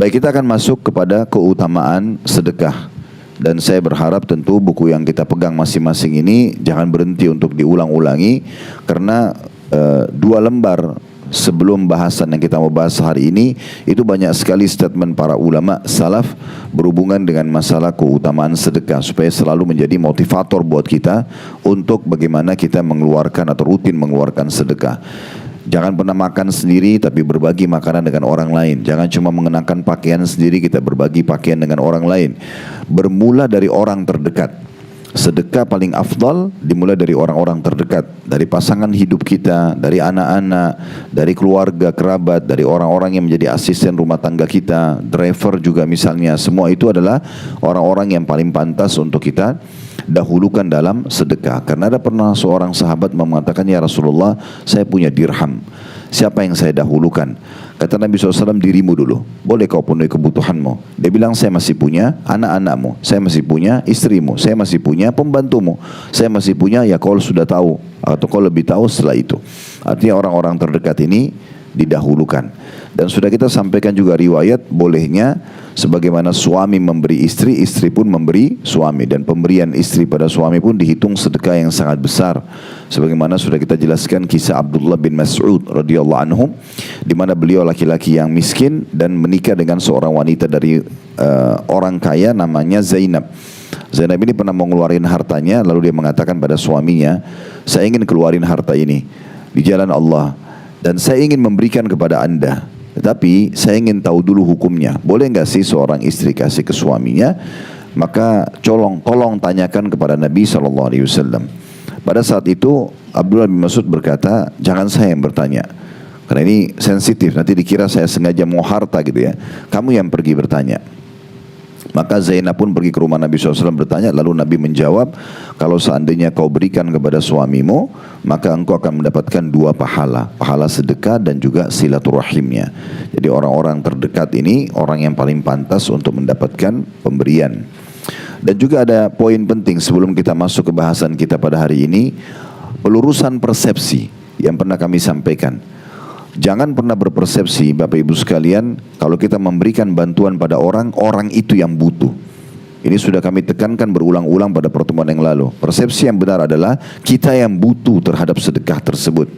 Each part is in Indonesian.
Baik, kita akan masuk kepada keutamaan sedekah. Dan saya berharap tentu buku yang kita pegang masing-masing ini jangan berhenti untuk diulang-ulangi, karena 2 lembar sebelum bahasan yang kita mau bahas hari ini itu banyak sekali statement para ulama salaf berhubungan dengan masalah keutamaan sedekah, supaya selalu menjadi motivator buat kita untuk bagaimana kita mengeluarkan atau rutin mengeluarkan sedekah. Jangan pernah makan sendiri tapi berbagi makanan dengan orang lain. Jangan cuma mengenakan pakaian sendiri, kita berbagi pakaian dengan orang lain. Bermula dari orang terdekat. Sedekah paling afdal dimulai dari orang-orang terdekat, dari pasangan hidup kita, dari anak-anak, dari keluarga, kerabat, dari orang-orang yang menjadi asisten rumah tangga kita, driver juga misalnya. Semua itu adalah orang-orang yang paling pantas untuk kita dahulukan dalam sedekah. Karena ada pernah seorang sahabat mengatakan, ya Rasulullah, saya punya dirham, siapa yang saya dahulukan? Kata Nabi SAW, dirimu dulu, boleh kau penuhi kebutuhanmu. Dia bilang, saya masih punya anak-anakmu, saya masih punya istrimu, saya masih punya pembantumu, saya masih punya, ya kau sudah tahu atau kau lebih tahu setelah itu. Artinya orang-orang terdekat ini didahulukan. Dan sudah kita sampaikan juga riwayat bolehnya sebagaimana suami memberi istri, istri pun memberi suami, dan pemberian istri pada suami pun dihitung sedekah yang sangat besar. Sebagaimana sudah kita jelaskan kisah Abdullah bin Mas'ud radhiyallahu anhu, di mana beliau laki-laki yang miskin dan menikah dengan seorang wanita dari orang kaya namanya Zainab. Zainab ini pernah mau ngeluarin hartanya, lalu dia mengatakan pada suaminya, saya ingin keluarin harta ini di jalan Allah, dan saya ingin memberikan kepada anda, tetapi saya ingin tahu dulu hukumnya. Boleh enggak sih seorang istri kasih ke suaminya? Maka tolong tanyakan kepada Nabi SAW. Pada saat itu Abdullah bin Mas'ud berkata, jangan saya yang bertanya, karena ini sensitif, nanti dikira saya sengaja mau harta gitu ya. Kamu yang pergi bertanya. Maka Zainab pun pergi ke rumah Nabi SAW bertanya, lalu Nabi menjawab, kalau seandainya kau berikan kepada suamimu, maka engkau akan mendapatkan 2 pahala, pahala sedekah dan juga silaturahimnya. Jadi orang-orang terdekat ini orang yang paling pantas untuk mendapatkan pemberian. Dan juga ada poin penting sebelum kita masuk ke bahasan kita pada hari ini, pelurusan persepsi yang pernah kami sampaikan. Jangan pernah berpersepsi Bapak Ibu sekalian, kalau kita memberikan bantuan pada orang, orang itu yang butuh. Ini sudah kami tekankan berulang-ulang pada pertemuan yang lalu. Persepsi yang benar adalah kita yang butuh terhadap sedekah tersebut.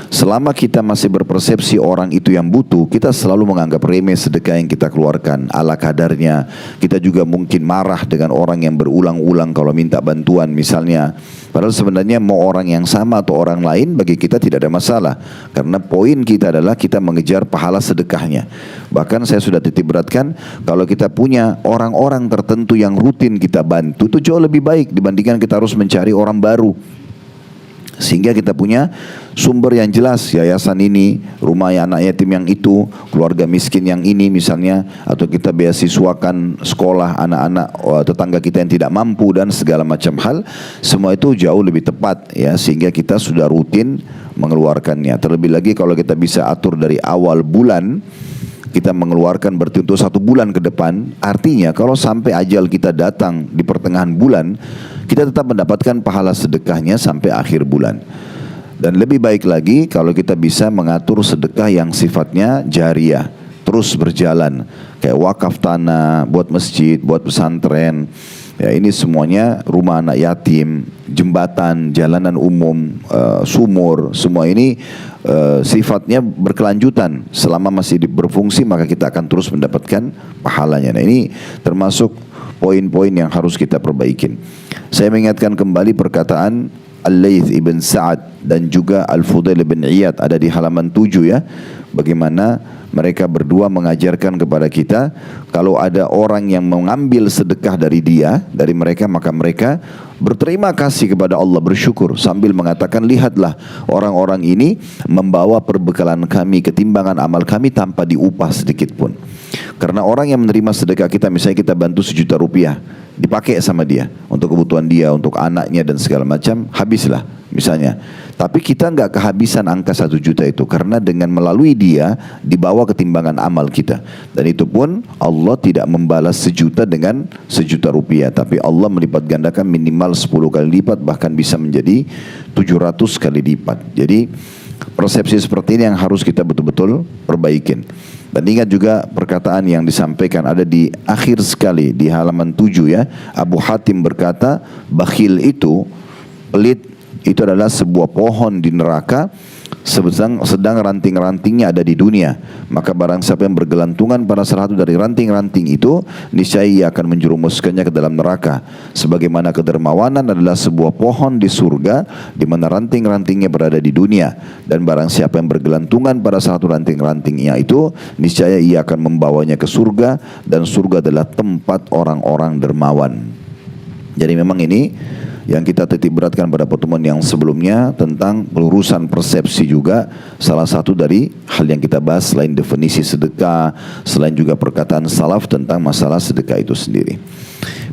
Selama kita masih berpersepsi orang itu yang butuh, kita selalu menganggap remeh sedekah yang kita keluarkan ala kadarnya. Kita juga mungkin marah dengan orang yang berulang-ulang kalau minta bantuan misalnya. Padahal sebenarnya mau orang yang sama atau orang lain bagi kita tidak ada masalah. Karena poin kita adalah kita mengejar pahala sedekahnya. Bahkan saya sudah titik beratkan, kalau kita punya orang-orang tertentu yang rutin kita bantu, itu jauh lebih baik dibandingkan kita harus mencari orang baru. Sehingga kita punya sumber yang jelas, yayasan ini, rumah anak yatim yang itu, keluarga miskin yang ini misalnya, atau kita beasiswakan sekolah anak-anak tetangga kita yang tidak mampu dan segala macam hal. Semua itu jauh lebih tepat ya, sehingga kita sudah rutin mengeluarkannya. Terlebih lagi kalau kita bisa atur dari awal bulan, kita mengeluarkan berarti untuk 1 bulan ke depan. Artinya kalau sampai ajal kita datang di pertengahan bulan, kita tetap mendapatkan pahala sedekahnya sampai akhir bulan. Dan lebih baik lagi kalau kita bisa mengatur sedekah yang sifatnya jariyah, terus berjalan, kayak wakaf tanah, buat masjid, buat pesantren. Ya, ini semuanya rumah anak yatim, jembatan, jalanan umum, sumur, semua ini sifatnya berkelanjutan. Selama masih berfungsi maka kita akan terus mendapatkan pahalanya. Nah, ini termasuk poin-poin yang harus kita perbaikin. Saya mengingatkan kembali perkataan Al-Layth ibn Sa'ad dan juga Al-Fudail ibn Iyad, ada di halaman 7 ya. Bagaimana mereka berdua mengajarkan kepada kita, kalau ada orang yang mengambil sedekah dari mereka, maka mereka berterima kasih kepada Allah, bersyukur sambil mengatakan, lihatlah orang-orang ini membawa perbekalan kami, ketimbangan amal kami tanpa diupah sedikit pun. Karena orang yang menerima sedekah kita, misalnya kita bantu 1 juta rupiah, dipakai sama dia untuk kebutuhan dia, untuk anaknya dan segala macam, habislah misalnya. Tapi kita enggak kehabisan angka 1 juta itu, karena dengan melalui dia dibawa ketimbangan amal kita. Dan itu pun Allah tidak membalas 1 juta dengan 1 juta rupiah, tapi Allah melipat gandakan minimal 10 kali lipat, bahkan bisa menjadi 700 kali lipat. Jadi persepsi seperti ini yang harus kita betul-betul perbaikin. Dan ingat juga perkataan yang disampaikan ada di akhir sekali di halaman 7 ya. Abu Hatim berkata, bakhil itu, pelit itu adalah sebuah pohon di neraka sedang ranting-rantingnya ada di dunia. Maka barang siapa yang bergelantungan pada salah satu dari ranting-ranting itu, niscaya ia akan menjerumuskannya ke dalam neraka. Sebagaimana kedermawanan adalah sebuah pohon di surga di mana ranting-rantingnya berada di dunia. Dan barang siapa yang bergelantungan pada salah satu ranting-rantingnya itu, niscaya ia akan membawanya ke surga, dan surga adalah tempat orang-orang dermawan. Jadi memang ini yang kita titik beratkan pada pertemuan yang sebelumnya tentang pelurusan persepsi juga salah satu dari hal yang kita bahas selain definisi sedekah, selain juga perkataan salaf tentang masalah sedekah itu sendiri.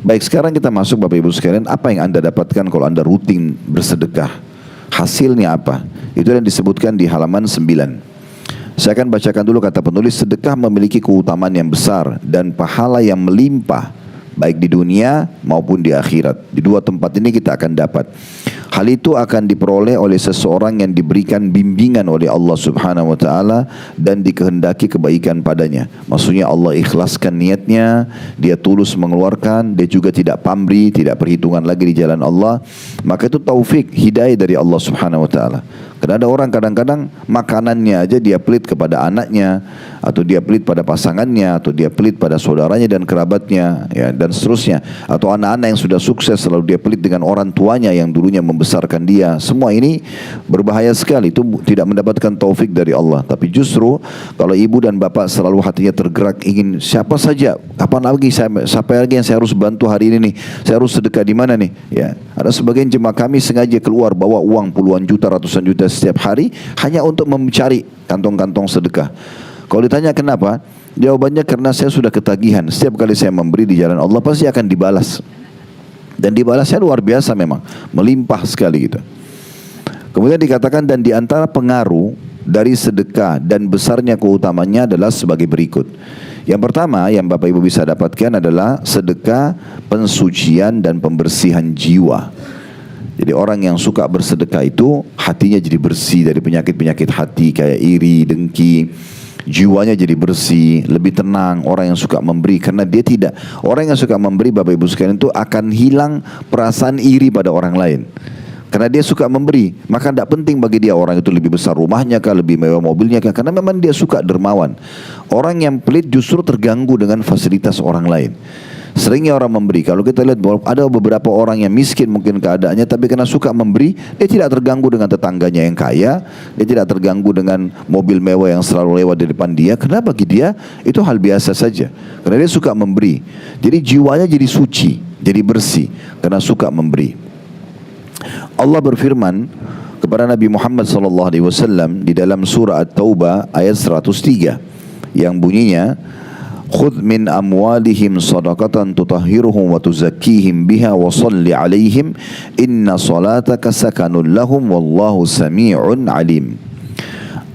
Baik, sekarang kita masuk Bapak Ibu sekalian, apa yang Anda dapatkan kalau Anda rutin bersedekah? Hasilnya apa? Itu yang disebutkan di halaman 9. Saya akan bacakan dulu kata penulis, sedekah memiliki keutamaan yang besar dan pahala yang melimpah baik di dunia maupun di akhirat. Di dua tempat ini kita akan dapat. Hal itu akan diperoleh oleh seseorang yang diberikan bimbingan oleh Allah Subhanahu wa taala dan dikehendaki kebaikan padanya. Maksudnya Allah ikhlaskan niatnya, dia tulus mengeluarkan, dia juga tidak pamrih, tidak perhitungan lagi di jalan Allah. Maka itu taufik, hidayah dari Allah Subhanahu wa taala. Karena ada orang kadang-kadang makanannya aja dia pelit kepada anaknya, atau dia pelit pada pasangannya, atau dia pelit pada saudaranya dan kerabatnya, ya, dan seterusnya. Atau anak-anak yang sudah sukses selalu dia pelit dengan orang tuanya yang dulunya membesarkan dia. Semua ini berbahaya sekali, itu tidak mendapatkan taufik dari Allah. Tapi justru kalau ibu dan bapak selalu hatinya tergerak ingin siapa saja, kapan lagi siapa lagi yang saya harus bantu hari ini nih, saya harus sedekah di mana nih, ya. Ada sebagian jemaah kami sengaja keluar bawa uang puluhan juta, ratusan juta setiap hari hanya untuk mencari kantong-kantong sedekah. Kalau ditanya kenapa, jawabannya karena saya sudah ketagihan. Setiap kali saya memberi di jalan Allah pasti akan dibalas. Dan dibalasnya luar biasa memang, melimpah sekali gitu. Kemudian dikatakan, dan di antara pengaruh dari sedekah dan besarnya keutamanya adalah sebagai berikut. Yang pertama yang Bapak Ibu bisa dapatkan adalah sedekah pensucian dan pembersihan jiwa. Jadi orang yang suka bersedekah itu hatinya jadi bersih dari penyakit-penyakit hati kayak iri, dengki. Jiwanya jadi bersih, lebih tenang. Orang yang suka memberi, karena dia tidak, orang yang suka memberi Bapak Ibu sekalian itu akan hilang perasaan iri pada orang lain. Karena dia suka memberi, maka tidak penting bagi dia orang itu lebih besar rumahnya kah, lebih mewah mobilnya kah, karena memang dia suka dermawan. Orang yang pelit justru terganggu dengan fasilitas orang lain. Seringnya orang memberi, kalau kita lihat bahwa ada beberapa orang yang miskin mungkin keadaannya, tapi karena suka memberi, dia tidak terganggu dengan tetangganya yang kaya, dia tidak terganggu dengan mobil mewah yang selalu lewat di depan dia, karena bagi dia itu hal biasa saja, karena dia suka memberi. Jadi jiwanya jadi suci, jadi bersih, karena suka memberi. Allah berfirman kepada Nabi Muhammad SAW di dalam surah At-Taubah ayat 103 yang bunyinya, khudh min amwalihim sadaqatan tutahhiruhum wa tuzakkihim biha wa salli alaihim inna salataka sakanun lahum wallahu sami'un alim.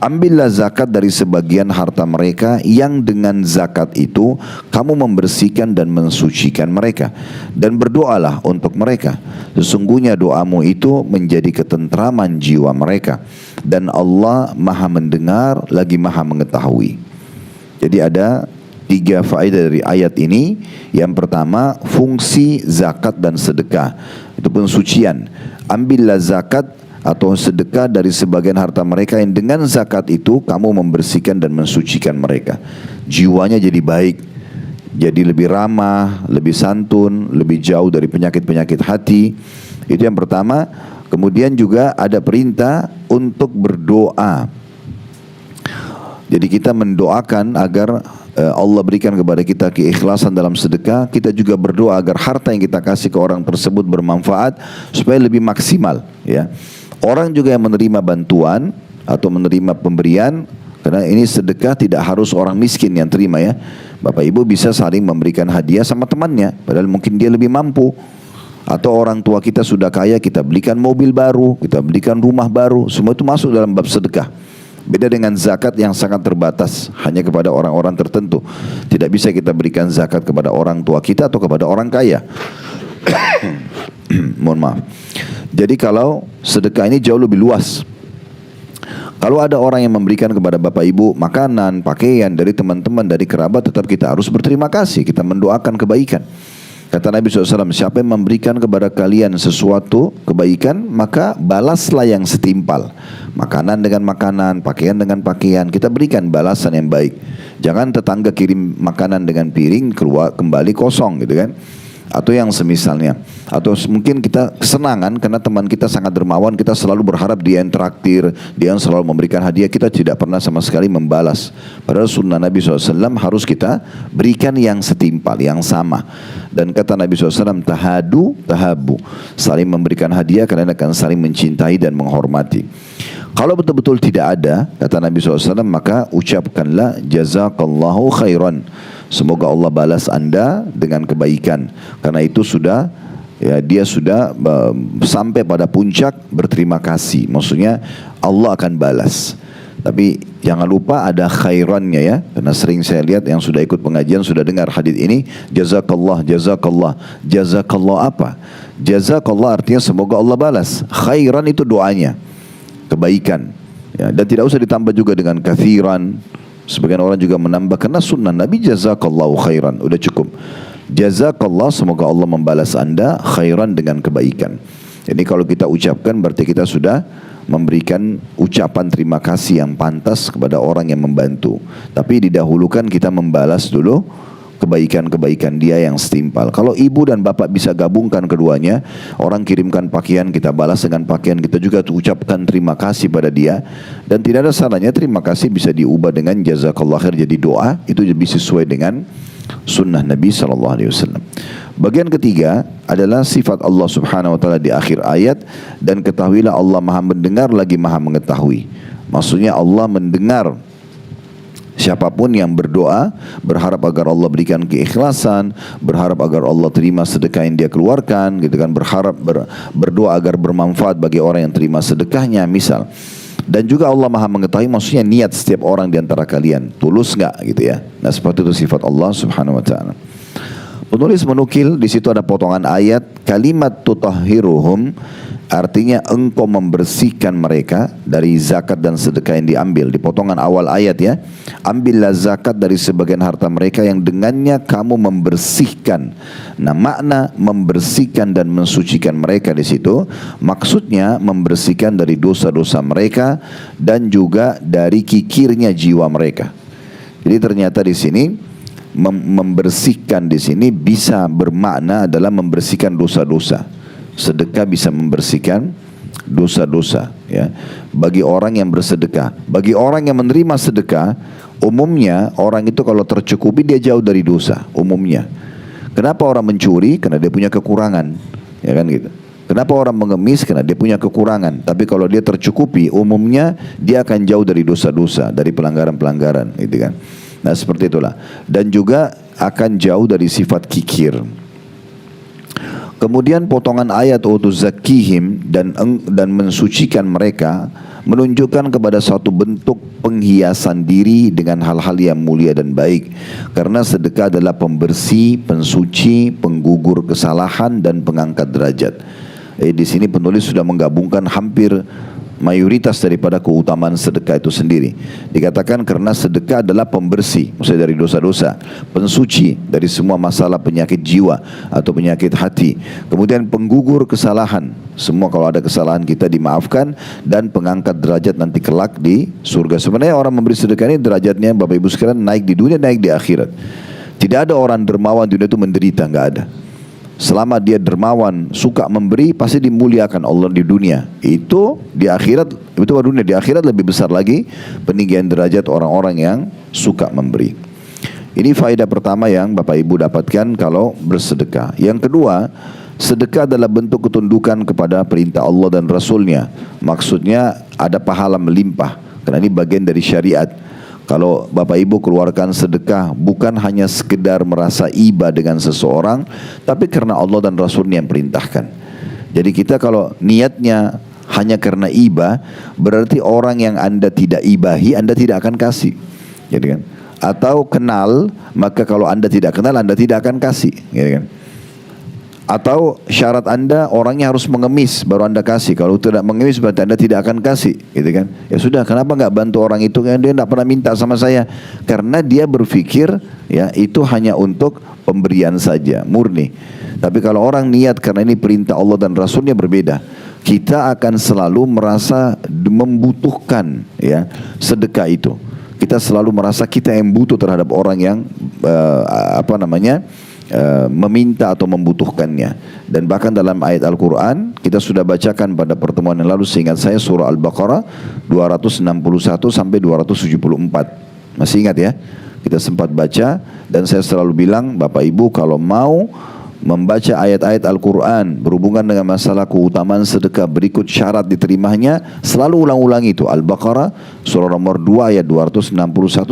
Ambillah zakat dari sebagian harta mereka yang dengan zakat itu kamu membersihkan dan mensucikan mereka, dan berdoalah untuk mereka. Sesungguhnya doamu itu menjadi ketentraman jiwa mereka, dan Allah Maha mendengar lagi Maha mengetahui. Jadi ada 3 faedah dari ayat ini. Yang pertama, fungsi zakat dan sedekah itu pensucian. Ambillah zakat atau sedekah dari sebagian harta mereka yang dengan zakat itu kamu membersihkan dan mensucikan mereka. Jiwanya jadi baik, jadi lebih ramah, lebih santun, lebih jauh dari penyakit-penyakit hati. Itu yang pertama. Kemudian juga ada perintah untuk berdoa. Jadi kita mendoakan agar Allah berikan kepada kita keikhlasan dalam sedekah. Kita juga berdoa agar harta yang kita kasih ke orang tersebut bermanfaat supaya lebih maksimal, ya. Orang juga yang menerima bantuan atau menerima pemberian, karena ini sedekah tidak harus orang miskin yang terima, ya. Bapak Ibu bisa saling memberikan hadiah sama temannya, padahal mungkin dia lebih mampu. Atau orang tua kita sudah kaya, kita belikan mobil baru, kita belikan rumah baru, semua itu masuk dalam bab sedekah. Beda dengan zakat yang sangat terbatas, hanya kepada orang-orang tertentu. Tidak bisa kita berikan zakat kepada orang tua kita atau kepada orang kaya. Mohon maaf. Jadi kalau sedekah ini jauh lebih luas. Kalau ada orang yang memberikan kepada bapak ibu makanan, pakaian dari teman-teman, dari kerabat, tetap kita harus berterima kasih. Kita mendoakan kebaikan. Kata Nabi SAW, siapa yang memberikan kepada kalian sesuatu kebaikan, maka balaslah yang setimpal. Makanan dengan makanan, pakaian dengan pakaian, kita berikan balasan yang baik. Jangan tetangga kirim makanan dengan piring, keluar kembali kosong gitu kan. Atau yang semisalnya. Atau mungkin kita kesenangan karena teman kita sangat dermawan, kita selalu berharap dia yang traktir, dia yang selalu memberikan hadiah, kita tidak pernah sama sekali membalas. Padahal sunnah Nabi SAW harus kita berikan yang setimpal, yang sama. Dan kata Nabi SAW, tahadu, tahabu. Saling memberikan hadiah, kalian akan saling mencintai dan menghormati. Kalau betul-betul tidak ada, kata Nabi SAW, maka ucapkanlah jazakallahu khairan. Semoga Allah balas anda dengan kebaikan. Karena itu sudah, ya, dia sudah sampai pada puncak berterima kasih. Maksudnya Allah akan balas. Tapi jangan lupa ada khairannya ya. Karena sering saya lihat yang sudah ikut pengajian sudah dengar hadis ini, jazakallah, jazakallah. Jazakallah apa? Jazakallah artinya semoga Allah balas. Khairan itu doanya, kebaikan. Ya, dan tidak usah ditambah juga dengan kathiran. Sebagian orang juga menambah karena sunnah Nabi jazakallahu khairan, udah cukup. Jazakallah, semoga Allah membalas anda khairan dengan kebaikan. Jadi kalau kita ucapkan berarti kita sudah memberikan ucapan terima kasih yang pantas kepada orang yang membantu. Tapi didahulukan kita membalas dulu kebaikan-kebaikan dia yang setimpal. Kalau ibu dan bapak bisa gabungkan keduanya, orang kirimkan pakaian, kita balas dengan pakaian, kita juga ucapkan terima kasih pada dia. Dan tidak ada salahnya terima kasih bisa diubah dengan jazakallah khair jadi doa, itu lebih sesuai dengan sunnah Nabi SAW. Bagian ketiga adalah sifat Allah Subhanahu Wa Taala di akhir ayat, dan ketahuilah Allah Maha mendengar lagi Maha mengetahui. Maksudnya Allah mendengar siapapun yang berdoa, berharap agar Allah berikan keikhlasan, berharap agar Allah terima sedekah yang dia keluarkan, gitu kan, berharap berdoa agar bermanfaat bagi orang yang terima sedekahnya, misal. Dan juga Allah Maha mengetahui, maksudnya niat setiap orang di antara kalian, tulus enggak gitu ya. Nah, seperti itu sifat Allah Subhanahu Wa Taala. Penulis menukil di situ ada potongan ayat kalimat tutahhiruhum, artinya engkau membersihkan mereka dari zakat dan sedekah yang diambil. Di potongan awal ayat ya, ambillah zakat dari sebagian harta mereka yang dengannya kamu membersihkan. Nah, makna membersihkan dan mensucikan mereka di situ maksudnya membersihkan dari dosa-dosa mereka dan juga dari kikirnya jiwa mereka. Jadi ternyata di sini membersihkan di sini bisa bermakna adalah membersihkan dosa-dosa. Sedekah bisa membersihkan dosa-dosa ya. Bagi orang yang bersedekah, bagi orang yang menerima sedekah, umumnya orang itu kalau tercukupi dia jauh dari dosa umumnya. Kenapa orang mencuri? Karena dia punya kekurangan, ya kan gitu. Kenapa orang mengemis? Karena dia punya kekurangan. Tapi kalau dia tercukupi, umumnya dia akan jauh dari dosa-dosa, dari pelanggaran-pelanggaran, gitu kan. Nah, seperti itulah. Dan juga akan jauh dari sifat kikir. Kemudian potongan ayat zakihim dan mensucikan mereka menunjukkan kepada suatu bentuk penghiasan diri dengan hal-hal yang mulia dan baik. Karena sedekah adalah pembersih, pensuci, penggugur kesalahan dan pengangkat derajat. Di sini penulis sudah menggabungkan hampir mayoritas daripada keutamaan sedekah itu sendiri. Dikatakan karena sedekah adalah pembersih, maksudnya dari dosa-dosa, pensuci dari semua masalah penyakit jiwa atau penyakit hati. Kemudian penggugur kesalahan, semua kalau ada kesalahan kita dimaafkan, dan pengangkat derajat nanti kelak di surga. Sebenarnya orang memberi sedekah ini derajatnya Bapak Ibu sekalian naik di dunia, naik di akhirat. Tidak ada orang dermawan di dunia itu menderita, nggak ada. Selama dia dermawan, suka memberi, pasti dimuliakan Allah di dunia. Itu di akhirat, itu baru dunia. Di akhirat lebih besar lagi peninggian derajat orang-orang yang suka memberi. Ini faedah pertama yang Bapak Ibu dapatkan kalau bersedekah. Yang kedua, sedekah adalah bentuk ketundukan kepada perintah Allah dan Rasulnya. Maksudnya ada pahala melimpah, karena ini bagian dari syariat. Kalau Bapak Ibu keluarkan sedekah bukan hanya sekedar merasa iba dengan seseorang, tapi karena Allah dan Rasulnya yang perintahkan. Jadi kita kalau niatnya hanya karena iba, berarti orang yang Anda tidak ibahi, Anda tidak akan kasih. Gitu kan? Atau kenal, maka kalau Anda tidak kenal, Anda tidak akan kasih. Gitu kan? Atau syarat Anda orangnya harus mengemis baru Anda kasih. Kalau tidak mengemis berarti Anda tidak akan kasih, gitu kan? Ya sudah, kenapa nggak bantu orang itu? Kan dia nggak pernah minta sama saya. Karena dia berpikir ya itu hanya untuk pemberian saja, murni. Tapi kalau orang niat karena ini perintah Allah dan Rasulnya berbeda. Kita akan selalu merasa membutuhkan ya sedekah itu. Kita selalu merasa kita yang butuh terhadap orang yang meminta atau membutuhkannya. Dan bahkan dalam ayat Al-Quran kita sudah bacakan pada pertemuan yang lalu, seingat saya surah Al-Baqarah 261 sampai 274. Masih ingat ya? Kita sempat baca dan saya selalu bilang, Bapak Ibu kalau mau membaca ayat-ayat Al-Quran berhubungan dengan masalah keutamaan sedekah berikut syarat diterimanya, selalu ulang-ulang itu. Al-Baqarah surah nomor 2 ayat 261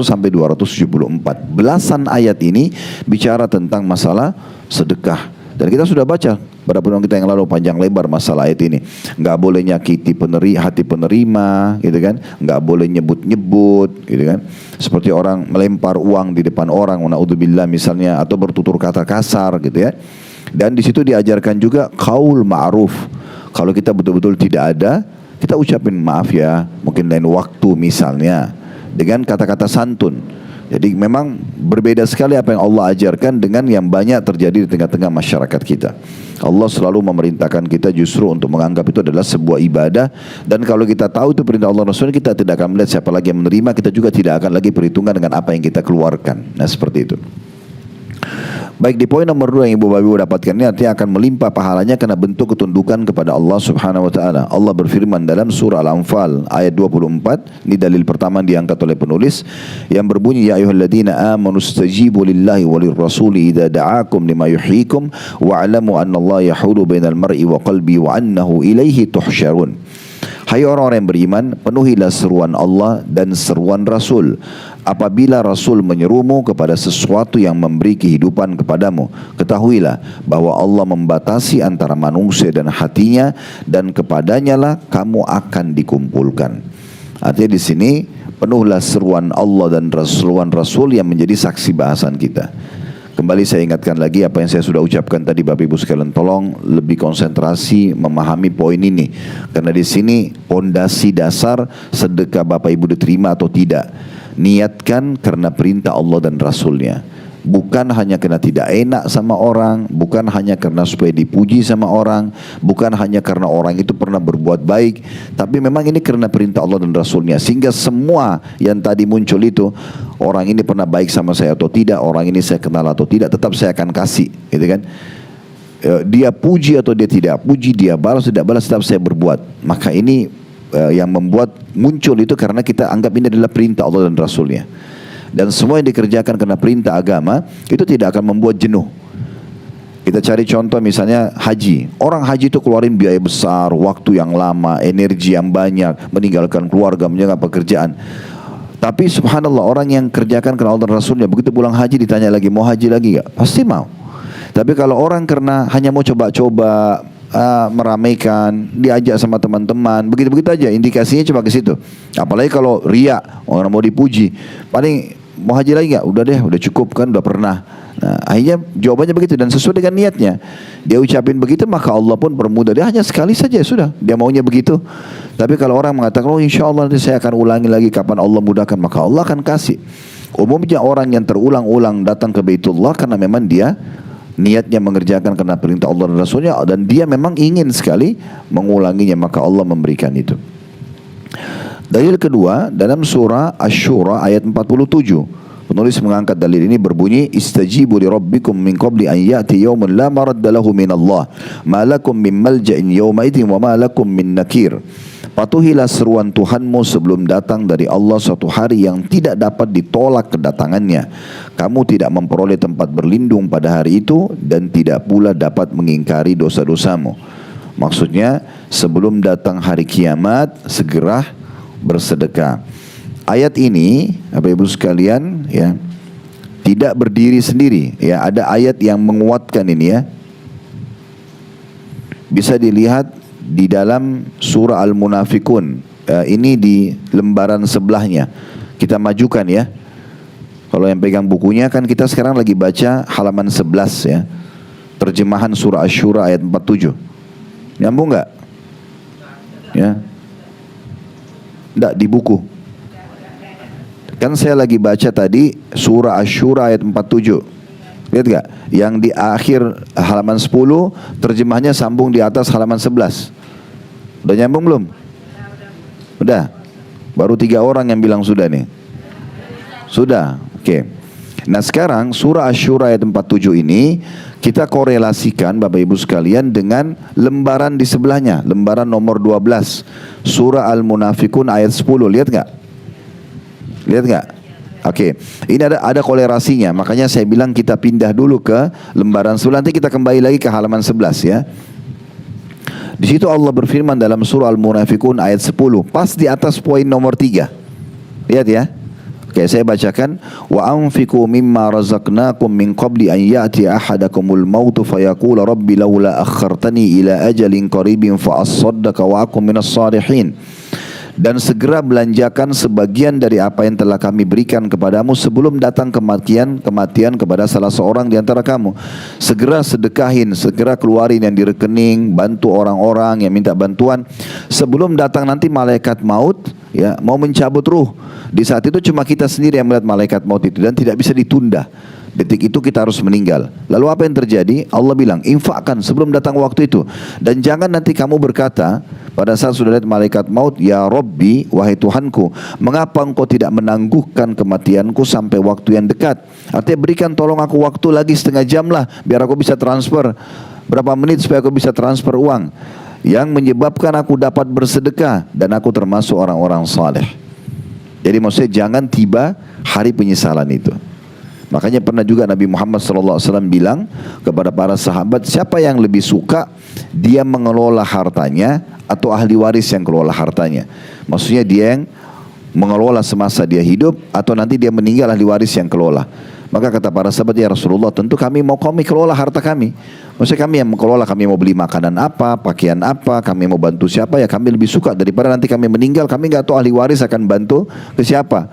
sampai 274. Belasan ayat ini bicara tentang masalah sedekah. Dan kita sudah baca pada pertemuan kita yang lalu panjang lebar masalah ayat ini. Nggak boleh nyakiti hati penerima, gitu kan? Nggak boleh nyebut-nyebut, gitu kan? Seperti orang melempar uang di depan orang, naudzubillah misalnya, atau bertutur kata kasar, gitu ya. Dan di situ diajarkan juga qaul ma'ruf. Kalau kita betul-betul tidak ada, kita ucapin maaf ya, mungkin lain waktu misalnya, dengan kata-kata santun. Jadi memang berbeda sekali apa yang Allah ajarkan dengan yang banyak terjadi di tengah-tengah masyarakat kita. Allah selalu memerintahkan kita justru untuk menganggap itu adalah sebuah ibadah. Dan kalau kita tahu itu perintah Allah Rasul, kita tidak akan melihat siapa lagi yang menerima. Kita juga tidak akan lagi perhitungan dengan apa yang kita keluarkan. Nah seperti itu. Baik, di poin nomor 2 yang Ibu Bapak dapatkan ini artinya akan melimpah pahalanya karena bentuk ketundukan kepada Allah Subhanahu wa taala. Allah berfirman dalam surah Al-Anfal ayat 24, ini dalil pertama diangkat oleh penulis yang berbunyi ya ayyuhalladzina amanu stajibu lillahi walir rasuli idza da'akum lima yuhyikum wa'lamu annallaha yahulu bainal mar'i wa qalbi wa annahu ilaihi tuhsyarun. Hai orang-orang yang beriman, penuhilah seruan Allah dan seruan Rasul. Apabila Rasul menyerumu kepada sesuatu yang memberi kehidupan kepadamu, ketahuilah bahwa Allah membatasi antara manusia dan hatinya, dan kepadanya lah kamu akan dikumpulkan. Artinya di sini penuhlah seruan Allah dan seruan Rasul yang menjadi saksi bahasan kita. Kembali saya ingatkan lagi apa yang saya sudah ucapkan tadi, Bapak Ibu sekalian, tolong lebih konsentrasi memahami poin ini. Karena di sini pondasi dasar sedekah Bapak Ibu diterima atau tidak. Niatkan karena perintah Allah dan Rasulnya. Bukan hanya karena tidak enak sama orang, bukan hanya karena supaya dipuji sama orang, bukan hanya karena orang itu pernah berbuat baik, tapi memang ini karena perintah Allah dan Rasulnya. Sehingga semua yang tadi muncul itu, orang ini pernah baik sama saya atau tidak, orang ini saya kenal atau tidak, tetap saya akan kasih, gitu kan? Dia puji atau dia tidak puji, dia balas tidak balas, tetap saya berbuat. Maka ini yang membuat muncul itu karena kita anggap ini adalah perintah Allah dan Rasulnya. Dan semua yang dikerjakan karena perintah agama itu tidak akan membuat jenuh. Kita cari contoh misalnya haji. Orang haji itu keluarin biaya besar, waktu yang lama, energi yang banyak, meninggalkan keluarga, menjaga pekerjaan. Tapi subhanallah, orang yang kerjakan karena Allah dan Rasulnya, begitu pulang haji ditanya lagi, mau haji lagi gak? Pasti mau. Tapi kalau orang karena hanya mau coba-coba, meramaikan, diajak sama teman-teman, begitu-begitu aja, indikasinya cuma ke situ. Apalagi kalau riya, orang mau dipuji, paling mau haji lagi nggak? Udah deh, udah cukup kan, udah pernah. Nah, akhirnya jawabannya begitu dan sesuai dengan niatnya. Dia ucapin begitu, maka Allah pun permudah. Dia hanya sekali saja sudah, dia maunya begitu. Tapi kalau orang mengatakan, oh insya Allah nanti saya akan ulangi lagi kapan Allah mudahkan, maka Allah akan kasih. Umumnya orang yang terulang-ulang datang ke Baitullah karena memang dia niatnya mengerjakan karena perintah Allah dan Rasulnya, dan dia memang ingin sekali mengulanginya, maka Allah memberikan itu. Dalil kedua dalam surah Asy-Syura ayat 47. Penulis mengangkat dalil ini berbunyi istajibu li rabbikum min qabli an ya'ti yawmun la maradda lahu min Allah ma lakum min malja'in yawma idzin wa ma lakum min nakir. Patuhilah seruan Tuhanmu sebelum datang dari Allah suatu hari yang tidak dapat ditolak kedatangannya. Kamu tidak memperoleh tempat berlindung pada hari itu dan tidak pula dapat mengingkari dosa-dosamu. Maksudnya sebelum datang hari kiamat segera bersedekah. Ayat ini, Bapak Ibu sekalian, ya, tidak berdiri sendiri. Ya, ada ayat yang menguatkan ini ya. Bisa dilihat di dalam surah Al-Munafikun. Ini di lembaran sebelahnya. Kita majukan ya. Kalau yang pegang bukunya kan kita sekarang lagi baca halaman 11 ya. terjemahan surah Asy-Syura ayat 47. Nyambung nggak? Ya. Nggak, di buku. Kan saya lagi baca tadi surah Asy-Syura ayat 47. Lihat gak? Yang di akhir halaman 10, terjemahnya sambung di atas halaman 11. Udah nyambung belum? Udah? Baru 3 orang yang bilang sudah nih. Sudah? Oke. Nah sekarang surah Asy-Syura ayat 47 ini kita korelasikan Bapak Ibu sekalian dengan lembaran di sebelahnya. Lembaran nomor 12. Surah Al-Munafikun ayat 10. Lihat gak? Lihat nggak? Oke, ini ada kolerasinya. Makanya saya bilang kita pindah dulu ke lembaran 10. Nanti kita kembali lagi ke halaman 11 ya. Di situ Allah berfirman dalam surah Al-Munafikun ayat 10, pas di atas poin nomor 3. Lihat ya. Oke, saya bacakan. Wa anfiqu mimma razaqnakum min qabli an ya'ti ahadakumul mautu fayaqula rabbi laula akhartani ila ajalin qaribin fa asaddaka wa akum minas salihin. Dan segera belanjakan sebagian dari apa yang telah kami berikan kepadamu sebelum datang kematian kepada salah seorang di antara kamu. Segera sedekahin, segera keluarin yang di rekening, bantu orang-orang yang minta bantuan sebelum datang nanti malaikat maut ya mau mencabut ruh. Di saat itu cuma kita sendiri yang melihat malaikat maut itu dan tidak bisa ditunda. Detik itu kita harus meninggal. Lalu apa yang terjadi? Allah bilang, infakkan sebelum datang waktu itu. Dan jangan nanti kamu berkata, pada saat sudah lihat malaikat maut, ya Rabbi, wahai Tuhanku, mengapa engkau tidak menangguhkan kematianku sampai waktu yang dekat? Artinya berikan tolong aku waktu lagi setengah jam lah, biar aku bisa transfer. Berapa menit supaya aku bisa transfer uang. Yang menyebabkan aku dapat bersedekah, dan aku termasuk orang-orang saleh. Jadi maksudnya jangan tiba hari penyesalan itu. Makanya pernah juga Nabi Muhammad SAW bilang kepada para sahabat, siapa yang lebih suka dia mengelola hartanya atau ahli waris yang kelola hartanya? Maksudnya dia yang mengelola semasa dia hidup atau nanti dia meninggal ahli waris yang kelola. Maka kata para sahabat, ya Rasulullah, tentu kami kelola harta kami. Maksudnya kami yang mengelola, kami mau beli makanan apa, pakaian apa, kami mau bantu siapa, ya kami lebih suka daripada nanti kami meninggal, kami nggak tahu ahli waris akan bantu ke siapa.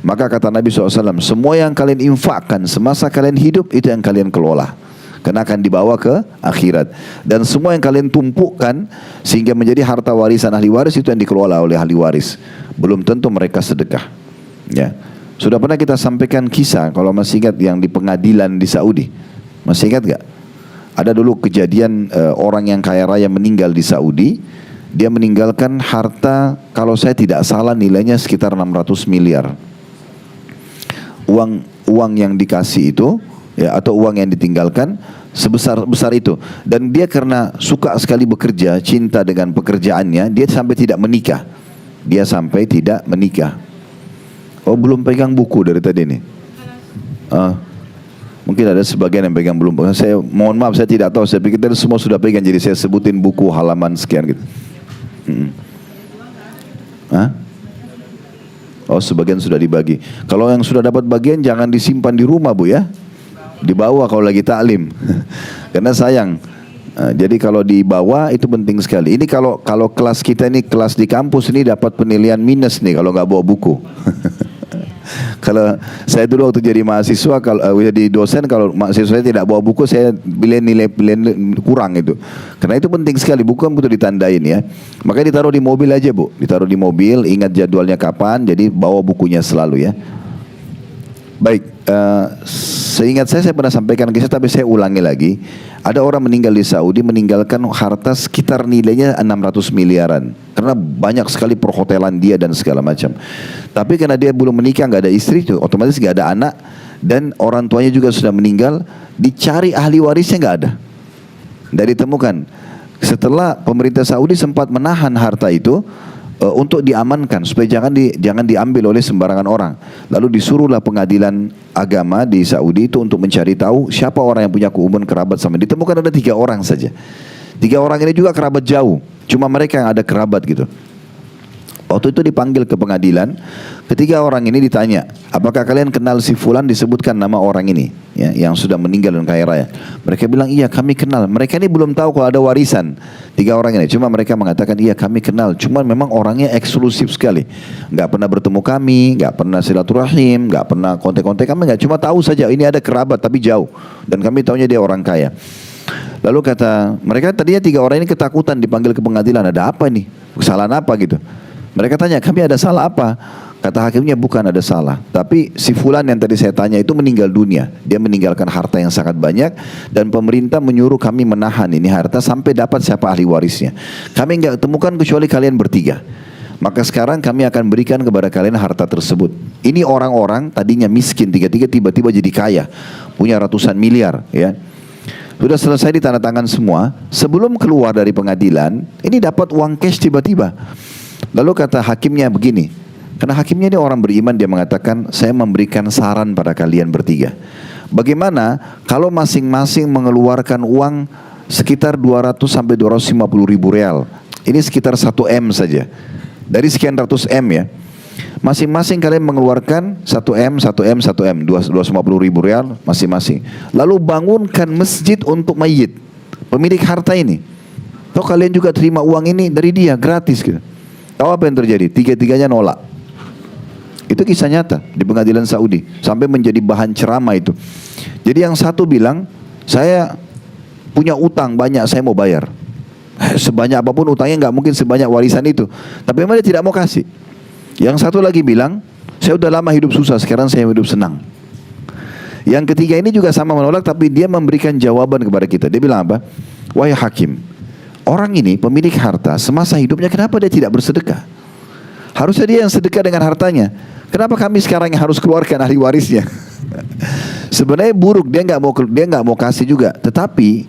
Maka kata Nabi SAW, semua yang kalian infakkan semasa kalian hidup itu yang kalian kelola, karena akan dibawa ke akhirat. Dan semua yang kalian tumpukkan sehingga menjadi harta warisan ahli waris itu yang dikelola oleh ahli waris. Belum tentu mereka sedekah. Ya, sudah pernah kita sampaikan kisah, kalau masih ingat, yang di pengadilan di Saudi. Masih ingat gak? Ada dulu kejadian orang yang kaya raya meninggal di Saudi. Dia meninggalkan harta, kalau saya tidak salah nilainya sekitar 600 miliar. Uang yang dikasih itu ya, atau uang yang ditinggalkan sebesar itu. Dan dia karena suka sekali bekerja, cinta dengan pekerjaannya, dia sampai tidak menikah. Oh, belum pegang buku dari tadi nih. Mungkin ada sebagian yang pegang belum. Saya mohon maaf, saya tidak tahu. Saya pikir tadi semua sudah pegang, jadi saya sebutin buku halaman sekian gitu. Oh, sebagian sudah dibagi. Kalau yang sudah dapat bagian jangan disimpan di rumah, Bu ya. Dibawa kalau lagi taklim. Karena sayang. Jadi kalau dibawa itu penting sekali. Ini kalau kelas kita ini, kelas di kampus ini dapat penilaian minus nih kalau nggak bawa buku. Kalau saya dulu waktu jadi mahasiswa, kalau jadi dosen, kalau mahasiswa saya tidak bawa buku, saya nilai kurang itu. Karena itu penting sekali, buku kan butuh ditandain ya. Makanya ditaruh di mobil aja, Bu. Ditaruh di mobil, ingat jadwalnya kapan, jadi bawa bukunya selalu ya. Baik, seingat saya pernah sampaikan kisah, tapi saya ulangi lagi. Ada orang meninggal di Saudi, meninggalkan harta sekitar nilainya 600 miliaran. Karena banyak sekali perhotelan dia dan segala macam. Tapi karena dia belum menikah, nggak ada istri, otomatis nggak ada anak, dan orang tuanya juga sudah meninggal. Dicari ahli warisnya nggak ada, nggak ditemukan. Setelah pemerintah Saudi sempat menahan harta itu untuk diamankan supaya jangan diambil oleh sembarangan orang. Lalu disuruhlah pengadilan agama di Saudi itu untuk mencari tahu siapa orang yang punya hubungan kerabat sama. Ditemukan ada 3 orang saja. 3 orang ini juga kerabat jauh, cuma mereka yang ada kerabat gitu. Waktu itu dipanggil ke pengadilan, ketiga orang ini ditanya, apakah kalian kenal si fulan, disebutkan nama orang ini ya, yang sudah meninggal dan kaya raya. Mereka bilang iya kami kenal. Mereka ini belum tahu kalau ada warisan. 3 orang ini, cuma mereka mengatakan iya kami kenal. Cuma memang orangnya eksklusif sekali, nggak pernah bertemu kami, nggak pernah silaturahim, nggak pernah kontak-kontak kami, nggak, cuma tahu saja ini ada kerabat tapi jauh, dan kami tahunya dia orang kaya. Lalu kata mereka, tadinya 3 orang ini ketakutan dipanggil ke pengadilan. Ada apa nih? Kesalahan apa gitu? Mereka tanya, kami ada salah apa? Kata hakimnya, bukan ada salah, tapi si fulan yang tadi saya tanya itu meninggal dunia. Dia meninggalkan harta yang sangat banyak, dan pemerintah menyuruh kami menahan ini harta sampai dapat siapa ahli warisnya. Kami nggak temukan kecuali kalian bertiga. Maka sekarang kami akan berikan kepada kalian harta tersebut. Ini orang-orang tadinya miskin, tiba-tiba jadi kaya, punya ratusan miliar, ya. Sudah selesai ditandatangan semua. Sebelum keluar dari pengadilan, ini dapat uang cash tiba-tiba. Lalu kata hakimnya begini, karena hakimnya ini orang beriman, dia mengatakan, saya memberikan saran pada kalian bertiga. Bagaimana kalau masing-masing mengeluarkan uang sekitar 200 sampai 250 ribu real. Ini sekitar 1 M saja. Dari sekian ratus M ya. Masing-masing kalian mengeluarkan 1 M, 1 M, 1 M, 250 ribu real masing-masing. Lalu bangunkan masjid untuk mayit, pemilik harta ini. Toh kalian juga terima uang ini dari dia, gratis gitu. Tahu apa yang terjadi? Tiga-tiganya nolak. Itu kisah nyata di pengadilan Saudi. Sampai menjadi bahan ceramah itu. Jadi yang satu bilang, saya punya utang banyak, saya mau bayar. Sebanyak apapun utangnya nggak mungkin sebanyak warisan itu. Tapi memang dia tidak mau kasih. Yang satu lagi bilang, saya udah lama hidup susah, sekarang saya hidup senang. Yang ketiga ini juga sama menolak, tapi dia memberikan jawaban kepada kita. Dia bilang apa? Wahai hakim, orang ini pemilik harta, semasa hidupnya kenapa dia tidak bersedekah? Harusnya dia yang sedekah dengan hartanya. Kenapa kami sekarang yang harus keluarkan ahli warisnya? Sebenarnya buruk, dia nggak mau kasih juga. Tetapi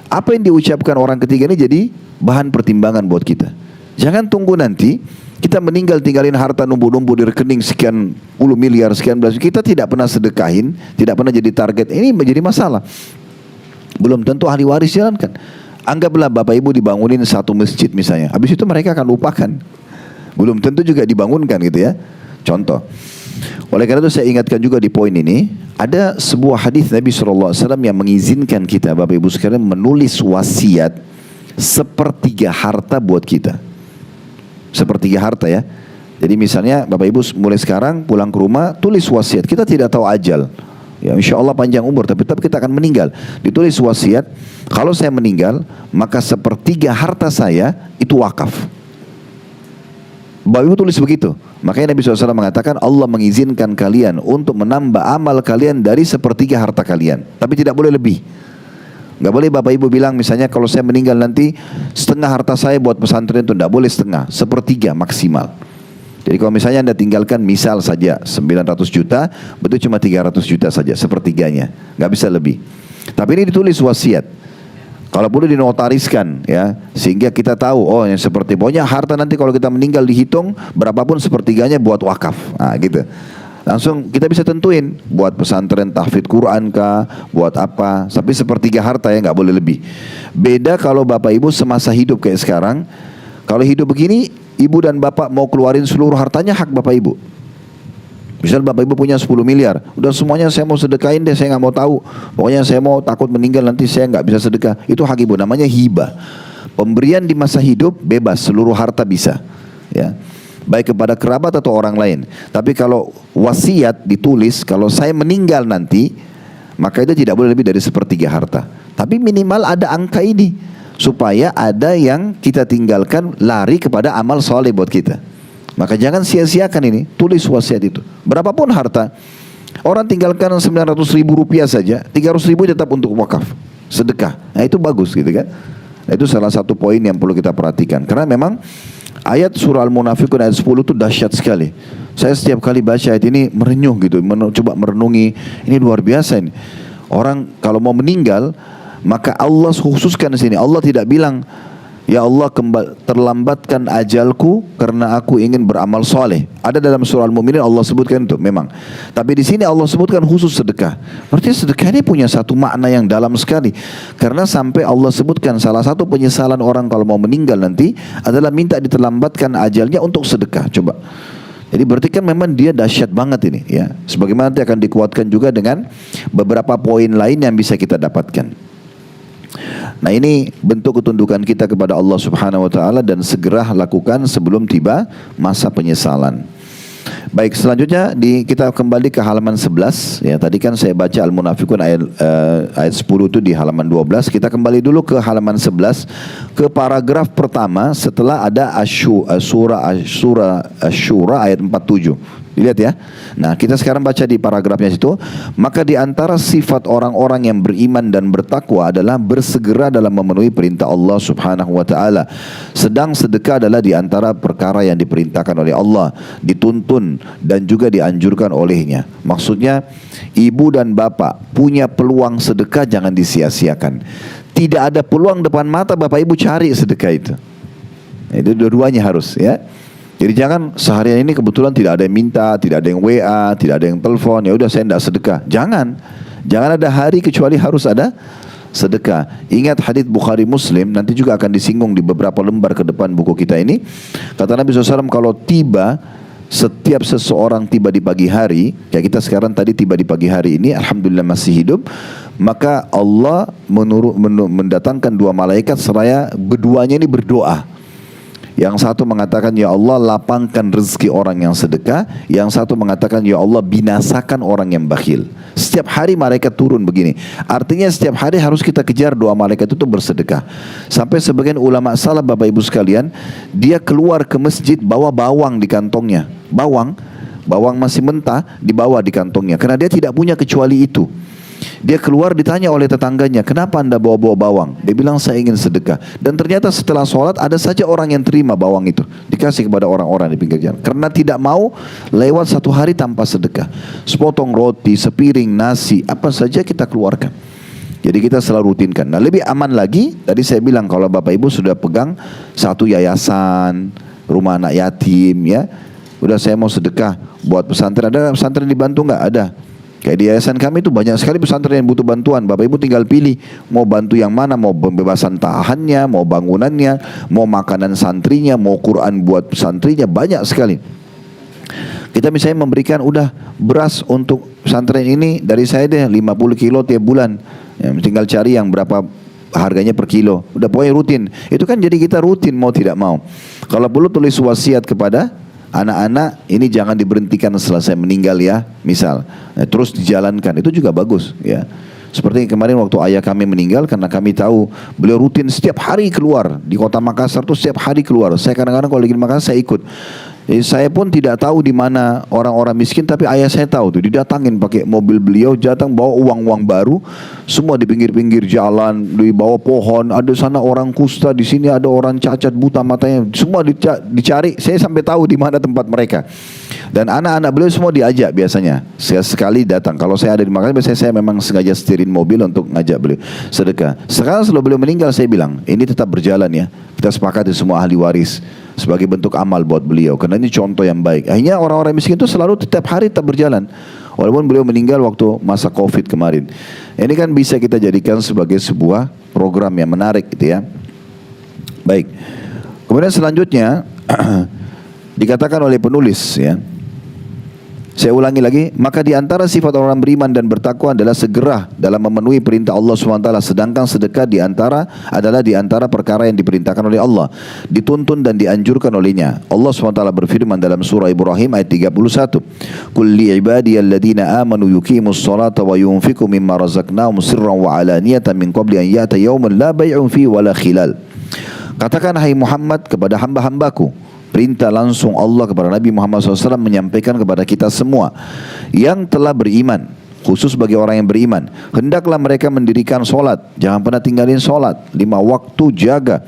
apa yang diucapkan orang ketiga ini jadi bahan pertimbangan buat kita. Jangan tunggu nanti kita meninggal tinggalin harta numpuk-numpuk di rekening sekian puluh miliar, sekian belas. Kita tidak pernah sedekahin, tidak pernah jadi target. Ini menjadi masalah. Belum tentu ahli waris jalankan. Anggaplah bapak ibu dibangunin satu masjid misalnya. Habis itu mereka akan lupakan. Belum tentu juga dibangunkan gitu ya. Contoh. Oleh karena itu saya ingatkan juga di poin ini, ada sebuah hadis Nabi SAW yang mengizinkan kita Bapak Ibu sekalian menulis wasiat sepertiga harta buat kita. Sepertiga harta ya. Jadi misalnya Bapak Ibu mulai sekarang pulang ke rumah tulis wasiat. Kita tidak tahu ajal. Ya insya Allah panjang umur, tapi tetap kita akan meninggal. Ditulis wasiat, kalau saya meninggal maka sepertiga harta saya itu wakaf. Bapak Ibu tulis begitu. Makanya Nabi SAW mengatakan Allah mengizinkan kalian untuk menambah amal kalian dari sepertiga harta kalian. Tapi tidak boleh lebih. Gak boleh Bapak Ibu bilang misalnya kalau saya meninggal nanti setengah harta saya buat pesantren itu. Tidak boleh setengah, sepertiga maksimal. Jadi kalau misalnya Anda tinggalkan misal saja 900 juta, betul cuma 300 juta saja sepertiganya. Gak bisa lebih. Tapi ini ditulis wasiat. Kalau perlu dinotariskan ya, sehingga kita tahu oh yang seperti pokoknya harta nanti kalau kita meninggal dihitung berapapun sepertiganya buat wakaf. Nah, gitu. Langsung kita bisa tentuin buat pesantren tahfidz Quran kah, buat apa, tapi sepertiga harta ya nggak boleh lebih. Beda kalau Bapak Ibu semasa hidup kayak sekarang. Kalau hidup begini, Ibu dan Bapak mau keluarin seluruh hartanya hak Bapak Ibu. Misal Bapak Ibu punya 10 miliar, udah semuanya saya mau sedekahin deh, saya nggak mau tahu. Pokoknya saya mau takut meninggal nanti saya nggak bisa sedekah. Itu hak Ibu, namanya hibah. Pemberian di masa hidup bebas, seluruh harta bisa. Ya, baik kepada kerabat atau orang lain. Tapi kalau wasiat ditulis, kalau saya meninggal nanti, maka itu tidak boleh lebih dari sepertiga harta. Tapi minimal ada angka ini, supaya ada yang kita tinggalkan lari kepada amal soleh buat kita. Maka jangan sia-siakan ini, tulis wasiat itu. Berapapun harta, orang tinggalkan 900 ribu rupiah saja, 300 ribu tetap untuk wakaf, sedekah. Nah itu bagus gitu kan. Nah, itu salah satu poin yang perlu kita perhatikan. Karena memang ayat surah Al-Munafiqun ayat 10 itu dahsyat sekali. Saya setiap kali baca ayat ini merenyuh gitu, coba merenungi, ini luar biasa ini. Orang kalau mau meninggal, maka Allah khususkan di sini. Allah tidak bilang, ya Allah terlambatkan ajalku karena aku ingin beramal soleh. Ada dalam surah Al-Mu'minin Allah sebutkan itu memang. Tapi di sini Allah sebutkan khusus sedekah. Berarti sedekah ini punya satu makna yang dalam sekali. Karena sampai Allah sebutkan salah satu penyesalan orang kalau mau meninggal nanti adalah minta diterlambatkan ajalnya untuk sedekah. Coba. Jadi berarti kan memang dia dahsyat banget ini ya. Sebagaimana nanti akan dikuatkan juga dengan beberapa poin lain yang bisa kita dapatkan. Nah ini bentuk ketundukan kita kepada Allah Subhanahu Wa Taala dan segera lakukan sebelum tiba masa penyesalan. Baik, selanjutnya kita kembali ke halaman 11 ya. Tadi kan saya baca Al-Munafiqun ayat 10 itu di halaman 12. Kita kembali dulu ke halaman 11 ke paragraf pertama setelah ada surah Asy-Syura ayat 47. Dilihat ya. Nah, kita sekarang baca di paragrafnya situ. Maka di antara sifat orang-orang yang beriman dan bertakwa adalah bersegera dalam memenuhi perintah Allah Subhanahu wa taala. Sedang sedekah adalah di antara perkara yang diperintahkan oleh Allah, dituntun dan juga dianjurkan olehnya. Maksudnya, ibu dan bapak punya peluang sedekah jangan disia-siakan. Tidak ada peluang depan mata bapak ibu cari sedekah itu. Itu dua-duanya harus ya. Jadi jangan seharian ini kebetulan tidak ada yang minta, tidak ada yang WA, tidak ada yang telepon, ya udah saya tidak sedekah. Jangan ada hari kecuali harus ada sedekah. Ingat hadits Bukhari Muslim, nanti juga akan disinggung di beberapa lembar ke depan buku kita ini. Kata Nabi SAW, kalau setiap seseorang tiba di pagi hari, kayak kita sekarang tadi tiba di pagi hari ini, alhamdulillah masih hidup, maka Allah mendatangkan dua malaikat seraya berduanya ini berdoa. Yang satu mengatakan, ya Allah lapangkan rezeki orang yang sedekah. Yang satu mengatakan, ya Allah binasakan orang yang bakhil. Setiap hari malaikat turun begini. Artinya setiap hari harus kita kejar doa malaikat itu bersedekah. Sampai sebagian ulama salaf Bapak Ibu sekalian, dia keluar ke masjid bawa bawang di kantongnya. Bawang masih mentah dibawa di kantongnya. Karena dia tidak punya kecuali itu. Dia keluar ditanya oleh tetangganya, kenapa anda bawa-bawa bawang? Dia bilang saya ingin sedekah. Dan ternyata setelah sholat ada saja orang yang terima bawang itu, dikasih kepada orang-orang di pinggir jalan. Karena tidak mau lewat satu hari tanpa sedekah. Sepotong roti, sepiring nasi, apa saja kita keluarkan. Jadi kita selalu rutinkan. Nah, lebih aman lagi, tadi saya bilang kalau Bapak Ibu sudah pegang satu yayasan, rumah anak yatim ya, udah saya mau sedekah buat pesantren. Ada pesantren dibantu nggak? Ada. Kayak di yayasan kami itu banyak sekali pesantren yang butuh bantuan. Bapak Ibu tinggal pilih mau bantu yang mana, mau pembebasan tahannya, mau bangunannya, mau makanan santrinya, mau Quran buat santrinya, banyak sekali. Kita misalnya memberikan udah beras untuk pesantren ini dari saya deh 50 kilo tiap bulan. Ya, tinggal cari yang berapa harganya per kilo. Udah pokoknya rutin. Itu kan jadi kita rutin mau tidak mau. Kalau perlu tulis wasiat kepada anak-anak, ini jangan diberhentikan setelah saya meninggal ya, misal. Nah, terus dijalankan, itu juga bagus ya. Seperti kemarin waktu ayah kami meninggal, karena kami tahu beliau rutin setiap hari keluar di kota Makassar tuh, setiap hari keluar. Saya kadang-kadang kalau lagi di Makassar saya ikut. Jadi saya pun tidak tahu di mana orang-orang miskin, tapi ayah saya tahu tuh, didatangin pakai mobil beliau, datang bawa uang-uang baru, semua di pinggir-pinggir jalan, di bawah pohon, ada sana orang kusta, di sini ada orang cacat buta matanya, semua dicari. Saya sampai tahu di mana tempat mereka. Dan anak-anak beliau semua diajak biasanya. Sekali datang. Kalau saya ada di Makassar, biasanya saya memang sengaja setirin mobil untuk ngajak beliau sedekah. Sekarang setelah beliau meninggal, saya bilang, ini tetap berjalan ya. Kita sepakati semua ahli waris sebagai bentuk amal buat beliau. Karena ini contoh yang baik. Akhirnya orang-orang miskin itu selalu setiap hari tetap berjalan. Walaupun beliau meninggal waktu masa Covid kemarin. Ini kan bisa kita jadikan sebagai sebuah program yang menarik gitu ya. Baik. Kemudian selanjutnya dikatakan oleh penulis ya. Saya ulangi lagi, maka di antara sifat orang beriman dan bertakwa adalah segera dalam memenuhi perintah Allah SWT. Sedangkan sedekah adalah di antara perkara yang diperintahkan oleh Allah, dituntun dan dianjurkan olehnya. Allah SWT berfirman dalam surah Ibrahim ayat 31. Qul li ibadiyalladzina amanu yuqimus salata wa yunfiqu mimma razaqnahum sirran wa alaniyatan min qabli an ya'ta yaumun la bay'un fi wala khilal. Katakan hai Muhammad kepada hamba-hambaku, perintah langsung Allah kepada Nabi Muhammad SAW menyampaikan kepada kita semua yang telah beriman, khusus bagi orang yang beriman, hendaklah mereka mendirikan solat, jangan pernah tinggalin solat, 5 waktu jaga,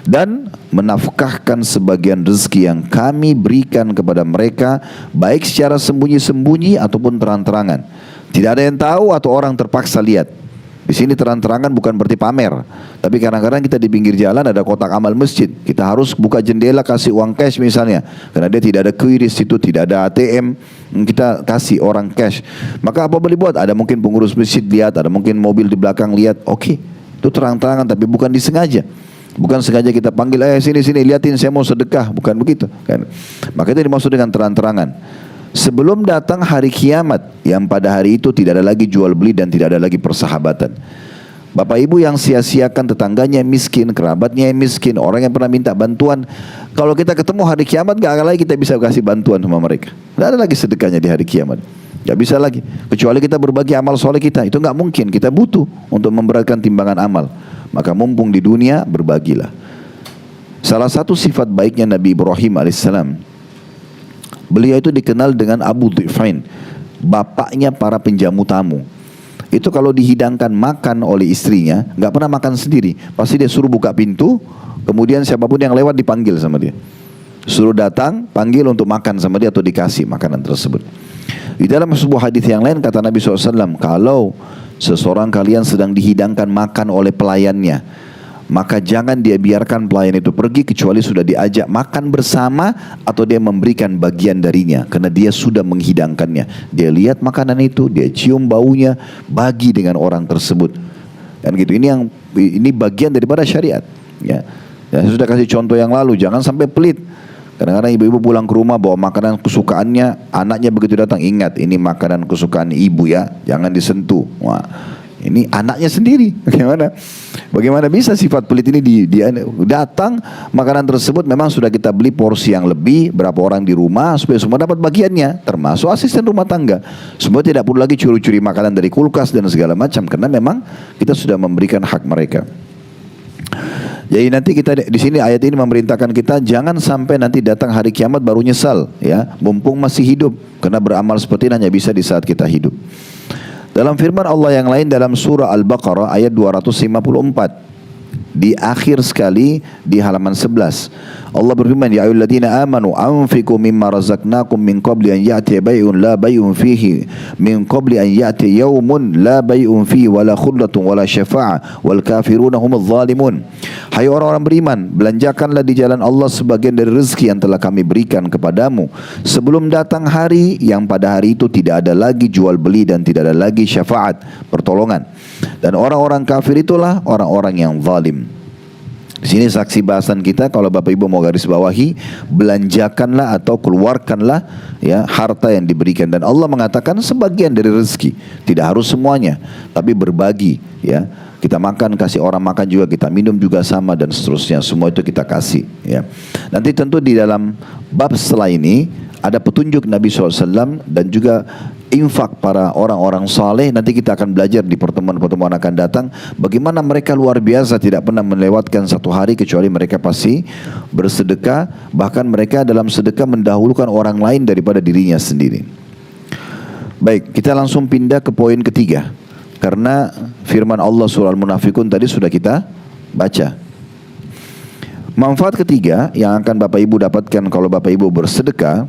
dan menafkahkan sebagian rezeki yang kami berikan kepada mereka, baik secara sembunyi-sembunyi ataupun terang-terangan. Tidak ada yang tahu atau orang terpaksa lihat. Di sini terang-terangan bukan berarti pamer, tapi kadang-kadang kita di pinggir jalan ada kotak amal masjid, kita harus buka jendela kasih uang cash misalnya, karena dia tidak ada QRIS situ, tidak ada ATM, kita kasih orang cash. Maka apa boleh buat? Ada mungkin pengurus masjid lihat, ada mungkin mobil di belakang lihat, oke, itu terang-terangan, tapi bukan disengaja. Bukan sengaja kita panggil, sini liatin saya mau sedekah, bukan begitu kan? Maka itu dimaksud dengan terang-terangan. Sebelum datang hari kiamat yang pada hari itu tidak ada lagi jual beli dan tidak ada lagi persahabatan. Bapak ibu yang sia-siakan tetangganya yang miskin, kerabatnya yang miskin, orang yang pernah minta bantuan, kalau kita ketemu hari kiamat gak akan lagi kita bisa kasih bantuan sama mereka. Gak ada lagi sedekahnya di hari kiamat. Gak bisa lagi. Kecuali kita berbagi amal soleh kita. Itu gak mungkin. Kita butuh untuk memberatkan timbangan amal. Maka mumpung di dunia, berbagilah. Salah satu sifat baiknya Nabi Ibrahim alaihissalam, beliau itu dikenal dengan Abu Dhifain, bapaknya para penjamu tamu. Itu kalau dihidangkan makan oleh istrinya, nggak pernah makan sendiri. Pasti dia suruh buka pintu, kemudian siapapun yang lewat dipanggil sama dia. Suruh datang, panggil untuk makan sama dia atau dikasih makanan tersebut. Di dalam sebuah hadis yang lain kata Nabi SAW, kalau seseorang kalian sedang dihidangkan makan oleh pelayannya, maka jangan dia biarkan pelayan itu pergi kecuali sudah diajak makan bersama atau dia memberikan bagian darinya, karena dia sudah menghidangkannya. Dia lihat makanan itu, dia cium baunya, bagi dengan orang tersebut. Dan gitu, ini bagian daripada syariat. Ya, saya sudah kasih contoh yang lalu, jangan sampai pelit. Kadang-kadang ibu-ibu pulang ke rumah bawa makanan kesukaannya, anaknya begitu datang, ingat ini makanan kesukaan ibu ya, jangan disentuh. Wah, ini anaknya sendiri. Bagaimana bisa sifat pelit ini dia datang makanan tersebut memang sudah kita beli porsi yang lebih, berapa orang di rumah supaya semua dapat bagiannya, termasuk asisten rumah tangga. Semua tidak perlu lagi curi-curi makanan dari kulkas dan segala macam, karena memang kita sudah memberikan hak mereka. Jadi nanti kita di sini ayat ini memerintahkan kita jangan sampai nanti datang hari kiamat baru nyesal, ya, mumpung masih hidup, karena beramal seperti ini hanya bisa di saat kita hidup. Dalam firman Allah yang lain dalam surah Al-Baqarah ayat 254, di akhir sekali di halaman 11, Allah berfirman, ya ayyuhalladzina amanu anfiqu mimma razaqnakum min qabli an ya'tiya bay'un la bay'un fihi min qabli an ya'tiya yawmun la bay'un fihi wala khullatun wala syafa'a wal kafiruna humudz zalimun. Hai orang-orang beriman, belanjakanlah di jalan Allah sebagian dari rezeki yang telah kami berikan kepadamu sebelum datang hari yang pada hari itu tidak ada lagi jual beli dan tidak ada lagi syafaat, pertolongan. Dan orang-orang kafir itulah orang-orang yang zalim. Di sini saksi bahasan kita, kalau Bapak Ibu mau garis bawahi, belanjakanlah atau keluarkanlah ya harta yang diberikan, dan Allah mengatakan sebagian dari rezeki, tidak harus semuanya, tapi berbagi ya. Kita makan, kasih orang makan juga, kita minum juga sama, dan seterusnya, semua itu kita kasih ya. Nanti tentu di dalam bab setelah ini ada petunjuk Nabi SAW dan juga infak para orang-orang saleh. Nanti kita akan belajar di pertemuan-pertemuan akan datang bagaimana mereka luar biasa, tidak pernah melewatkan satu hari kecuali mereka pasti bersedekah. Bahkan mereka dalam sedekah mendahulukan orang lain daripada dirinya sendiri. Baik, kita langsung pindah ke poin ketiga, karena firman Allah surah Al-Munafikun tadi sudah kita baca. Manfaat ketiga yang akan Bapak Ibu dapatkan kalau Bapak Ibu bersedekah,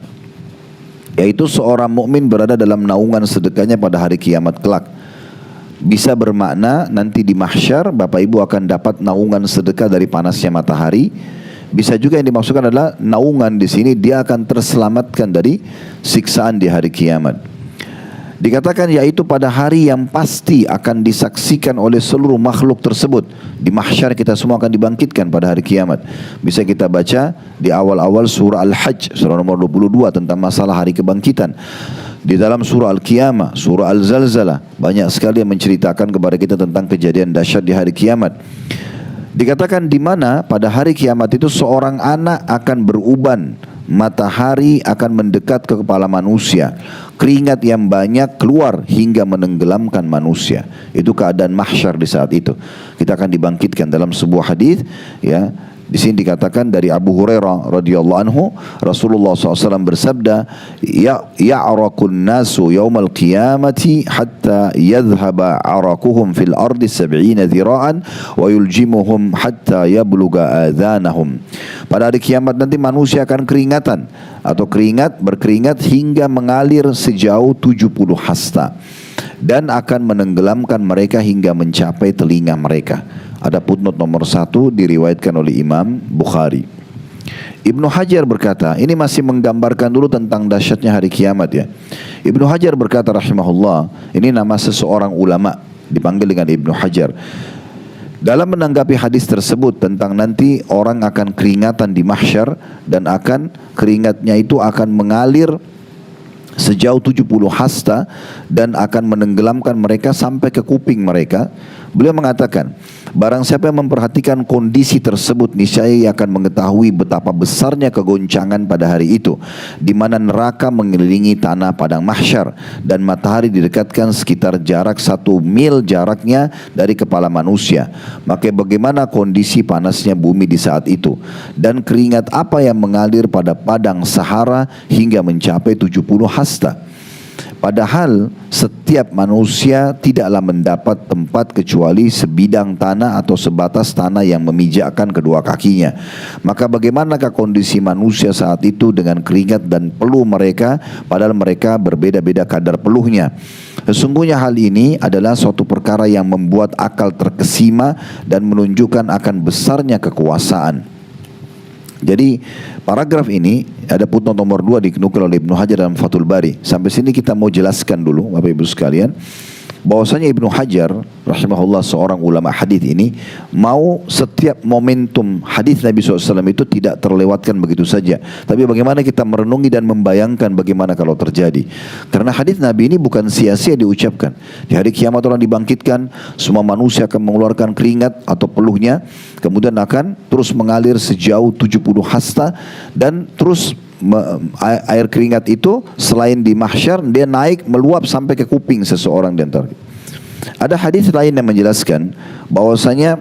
yaitu seorang mukmin berada dalam naungan sedekahnya pada hari kiamat kelak. Bisa bermakna nanti di mahsyar Bapak Ibu akan dapat naungan sedekah dari panasnya matahari. Bisa juga yang dimaksudkan adalah naungan di sini dia akan terselamatkan dari siksaan di hari kiamat. Dikatakan yaitu pada hari yang pasti akan disaksikan oleh seluruh makhluk tersebut. Di mahsyar kita semua akan dibangkitkan pada hari kiamat. Bisa kita baca di awal-awal surah Al-Hajj, surah nomor 22 tentang masalah hari kebangkitan. Di dalam surah Al-Qiyamah, surah Al-Zalzalah, banyak sekali yang menceritakan kepada kita tentang kejadian dahsyat di hari kiamat. Dikatakan di mana pada hari kiamat itu seorang anak akan beruban, matahari akan mendekat ke kepala manusia, keringat yang banyak keluar hingga menenggelamkan manusia. Itu keadaan mahsyar di saat itu. Kita akan dibangkitkan dalam sebuah hadis ya. Di sini dikatakan dari Abu Hurairah radhiyallahu anhu, Rasulullah SAW bersabda, ya'rakun nasu yaumal qiyamati hatta yadhhaba arakuhum fil ardi 70 dhira'an wa yuljimuhum hatta yabluga adhanahum. Pada hari kiamat nanti manusia akan keringatan atau berkeringat hingga mengalir sejauh 70 hasta dan akan menenggelamkan mereka hingga mencapai telinga mereka. Ada footnote nomor 1 diriwayatkan oleh Imam Bukhari. Ibnu Hajar berkata, ini masih menggambarkan dulu tentang dahsyatnya hari kiamat ya. Ibnu Hajar berkata rahimahullah, ini nama seseorang ulama dipanggil dengan Ibnu Hajar. Dalam menanggapi hadis tersebut tentang nanti orang akan keringatan di mahsyar dan akan keringatnya itu akan mengalir sejauh 70 hasta dan akan menenggelamkan mereka sampai ke kuping mereka, Beliau mengatakan, barang siapa yang memperhatikan kondisi tersebut, niscaya ia akan mengetahui betapa besarnya kegoncangan pada hari itu, di mana neraka mengelilingi tanah padang mahsyar dan matahari didekatkan sekitar jarak 1 mil jaraknya dari kepala manusia. Maka bagaimana kondisi panasnya bumi di saat itu, dan keringat apa yang mengalir pada padang Sahara hingga mencapai 70 hasta. Padahal setiap manusia tidaklah mendapat tempat kecuali sebidang tanah atau sebatas tanah yang memijakkan kedua kakinya. Maka bagaimanakah kondisi manusia saat itu dengan keringat dan peluh mereka, padahal mereka berbeda-beda kadar peluhnya. Sesungguhnya hal ini adalah suatu perkara yang membuat akal terkesima dan menunjukkan akan besarnya kekuasaan. Jadi paragraf ini ada footnote nomor 2 dinukil oleh Ibnu Hajar dalam Fathul Bari. Sampai sini kita mau jelaskan dulu Bapak Ibu sekalian, bahwasanya Ibnu Hajar rahimahullah, seorang ulama hadis ini, mau setiap momentum hadis Nabi SAW itu tidak terlewatkan begitu saja, tapi bagaimana kita merenungi dan membayangkan bagaimana kalau terjadi. Karena hadis Nabi ini bukan sia-sia diucapkan. Di hari kiamat orang dibangkitkan, semua manusia akan mengeluarkan keringat atau peluhnya, kemudian akan terus mengalir sejauh 70 hasta, dan terus air keringat itu selain di mahsyar, dia naik meluap sampai ke kuping seseorang di antara. Ada hadis lain yang menjelaskan bahwasanya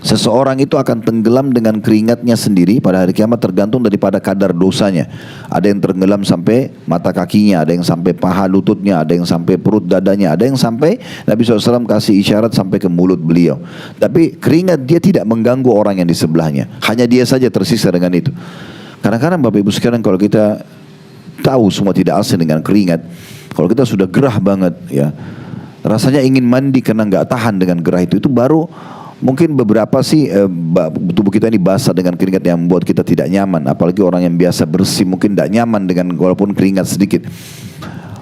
seseorang itu akan tenggelam dengan keringatnya sendiri pada hari kiamat, tergantung daripada kadar dosanya. Ada yang tenggelam sampai mata kakinya, ada yang sampai paha lututnya, ada yang sampai perut dadanya, ada yang sampai Nabi SAW kasih isyarat sampai ke mulut beliau. Tapi keringat dia tidak mengganggu orang yang di sebelahnya, hanya dia saja tersisa dengan itu. Kadang-kadang Bapak Ibu sekalian, kalau kita tahu semua tidak asing dengan keringat, kalau kita sudah gerah banget ya, rasanya ingin mandi karena nggak tahan dengan gerah itu baru mungkin beberapa sih tubuh kita ini basah dengan keringat yang membuat kita tidak nyaman. Apalagi orang yang biasa bersih mungkin tidak nyaman dengan walaupun keringat sedikit.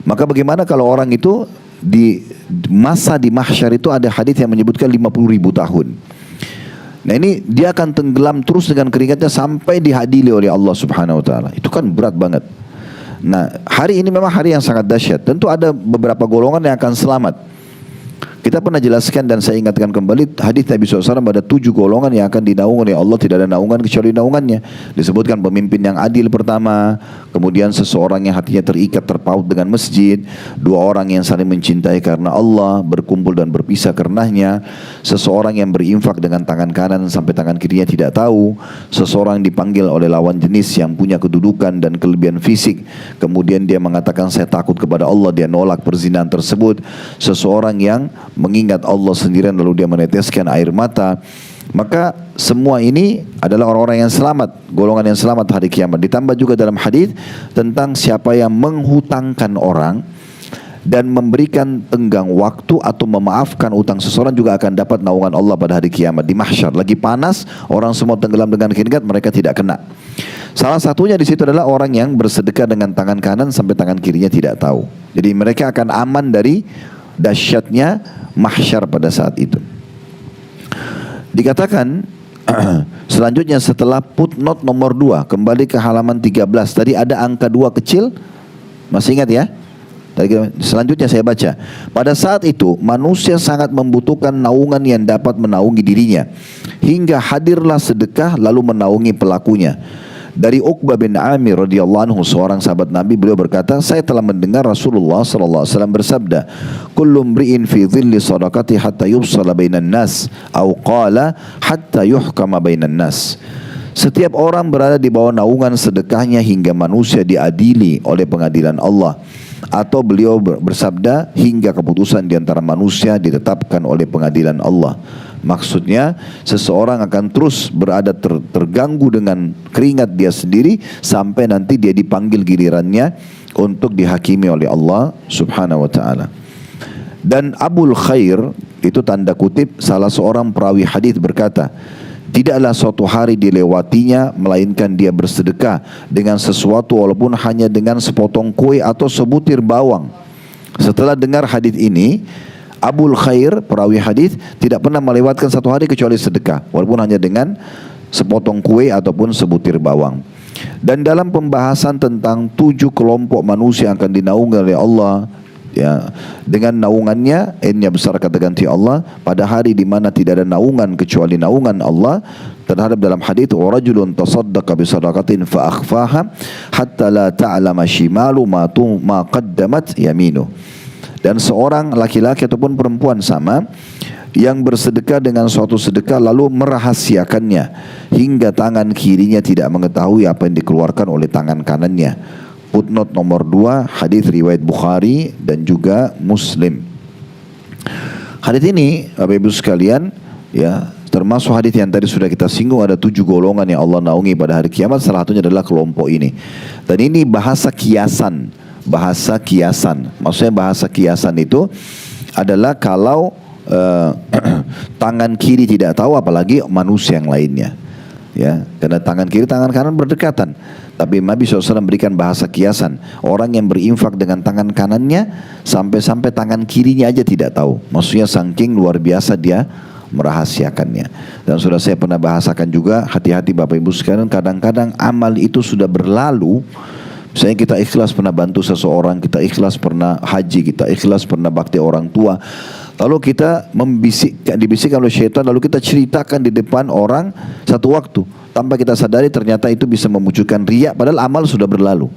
Maka bagaimana kalau orang itu di masa di mahsyar itu, ada hadis yang menyebutkan 50.000 tahun. Nah ini dia akan tenggelam terus dengan keringatnya sampai dihadiri oleh Allah Subhanahu Wa Taala. Itu kan berat banget. Nah hari ini memang hari yang sangat dahsyat. Tentu ada beberapa golongan yang akan selamat. Kita pernah jelaskan dan saya ingatkan kembali hadis Nabi SAW, ada 7 golongan yang akan dinaungi oleh Allah, tidak ada naungan kecuali naungannya. Disebutkan pemimpin yang adil pertama, kemudian seseorang yang hatinya terikat terpaut dengan masjid, 2 orang yang saling mencintai karena Allah, berkumpul dan berpisah karenanya, seseorang yang berinfak dengan tangan kanan sampai tangan kirinya tidak tahu, seseorang dipanggil oleh lawan jenis yang punya kedudukan dan kelebihan fisik, kemudian dia mengatakan saya takut kepada Allah, dia nolak perzinahan tersebut, seseorang yang mengingat Allah sendirian lalu dia meneteskan air mata. Maka semua ini adalah orang-orang yang selamat, golongan yang selamat hari kiamat. Ditambah juga dalam hadis tentang siapa yang menghutangkan orang dan memberikan tenggang waktu atau memaafkan utang seseorang juga akan dapat naungan Allah pada hari kiamat. Di mahsyar lagi panas, orang semua tenggelam dengan keringat, mereka tidak kena. Salah satunya di situ adalah orang yang bersedekah dengan tangan kanan sampai tangan kirinya tidak tahu. Jadi mereka akan aman dari dahsyatnya mahsyar pada saat itu. Dikatakan selanjutnya setelah footnote nomor 2, kembali ke halaman 13. Tadi ada angka 2 kecil, masih ingat ya? Selanjutnya saya baca. Pada saat itu manusia sangat membutuhkan naungan yang dapat menaungi dirinya, hingga hadirlah sedekah lalu menaungi pelakunya. Dari Uqbah bin Amir radhiyallahu anhu, seorang sahabat Nabi, beliau berkata, saya telah mendengar Rasulullah sallallahu alaihi wasallam bersabda, kullu mri'in fi dhilli sadaqati hatta yufsala bainan nas, au qala hatta yuhkama bainan nas. Setiap orang berada di bawah naungan sedekahnya hingga manusia diadili oleh pengadilan Allah, atau beliau bersabda hingga keputusan di antara manusia ditetapkan oleh pengadilan Allah. Maksudnya seseorang akan terus berada terganggu dengan keringat dia sendiri sampai nanti dia dipanggil gilirannya untuk dihakimi oleh Allah Subhanahu wa taala. Dan Abul Khair, itu tanda kutip, salah seorang perawi hadis berkata, tidaklah suatu hari dilewatinya melainkan dia bersedekah dengan sesuatu walaupun hanya dengan sepotong kue atau sebutir bawang. Setelah dengar hadis ini, Abul Khair, perawi hadis, tidak pernah melewatkan satu hari kecuali sedekah, walaupun hanya dengan sepotong kue ataupun sebutir bawang. Dan dalam pembahasan tentang 7 kelompok manusia yang akan dinaungi oleh Allah Ya, dengan naungannya, N-nya besar kata ganti Allah, pada hari di mana tidak ada naungan kecuali naungan Allah. Terhadap dalam hadis, wa rajulun tasaddaqa bi sadaqatin fa akhfaha hatta la ta'lama shimalu ma qaddamat yaminu. Dan seorang laki-laki ataupun perempuan sama yang bersedekah dengan suatu sedekah lalu merahasiakannya hingga tangan kirinya tidak mengetahui apa yang dikeluarkan oleh tangan kanannya. Footnote nomor 2, hadis riwayat Bukhari dan juga Muslim. Hadis ini Bapak Ibu sekalian, ya, termasuk hadis yang tadi sudah kita singgung, ada 7 golongan yang Allah naungi pada hari kiamat, salah satunya adalah kelompok ini. Dan ini bahasa kiasan. Maksudnya bahasa kiasan itu adalah kalau tangan kiri tidak tahu, apalagi manusia yang lainnya. Ya, karena tangan kiri tangan kanan berdekatan. Tapi Nabi SAW berikan bahasa kiasan. Orang yang berinfak dengan tangan kanannya sampai-sampai tangan kirinya aja tidak tahu. Maksudnya saking luar biasa dia merahasiakannya. Dan sudah saya pernah bahasakan juga, hati-hati Bapak Ibu sekalian, kadang-kadang amal itu sudah berlalu. Misalnya kita ikhlas pernah bantu seseorang, kita ikhlas pernah haji, kita ikhlas pernah bakti orang tua. Lalu kita dibisikkan oleh syaitan, lalu kita ceritakan di depan orang satu waktu. Tanpa kita sadari ternyata itu bisa memunculkan riya, padahal amal sudah berlalu.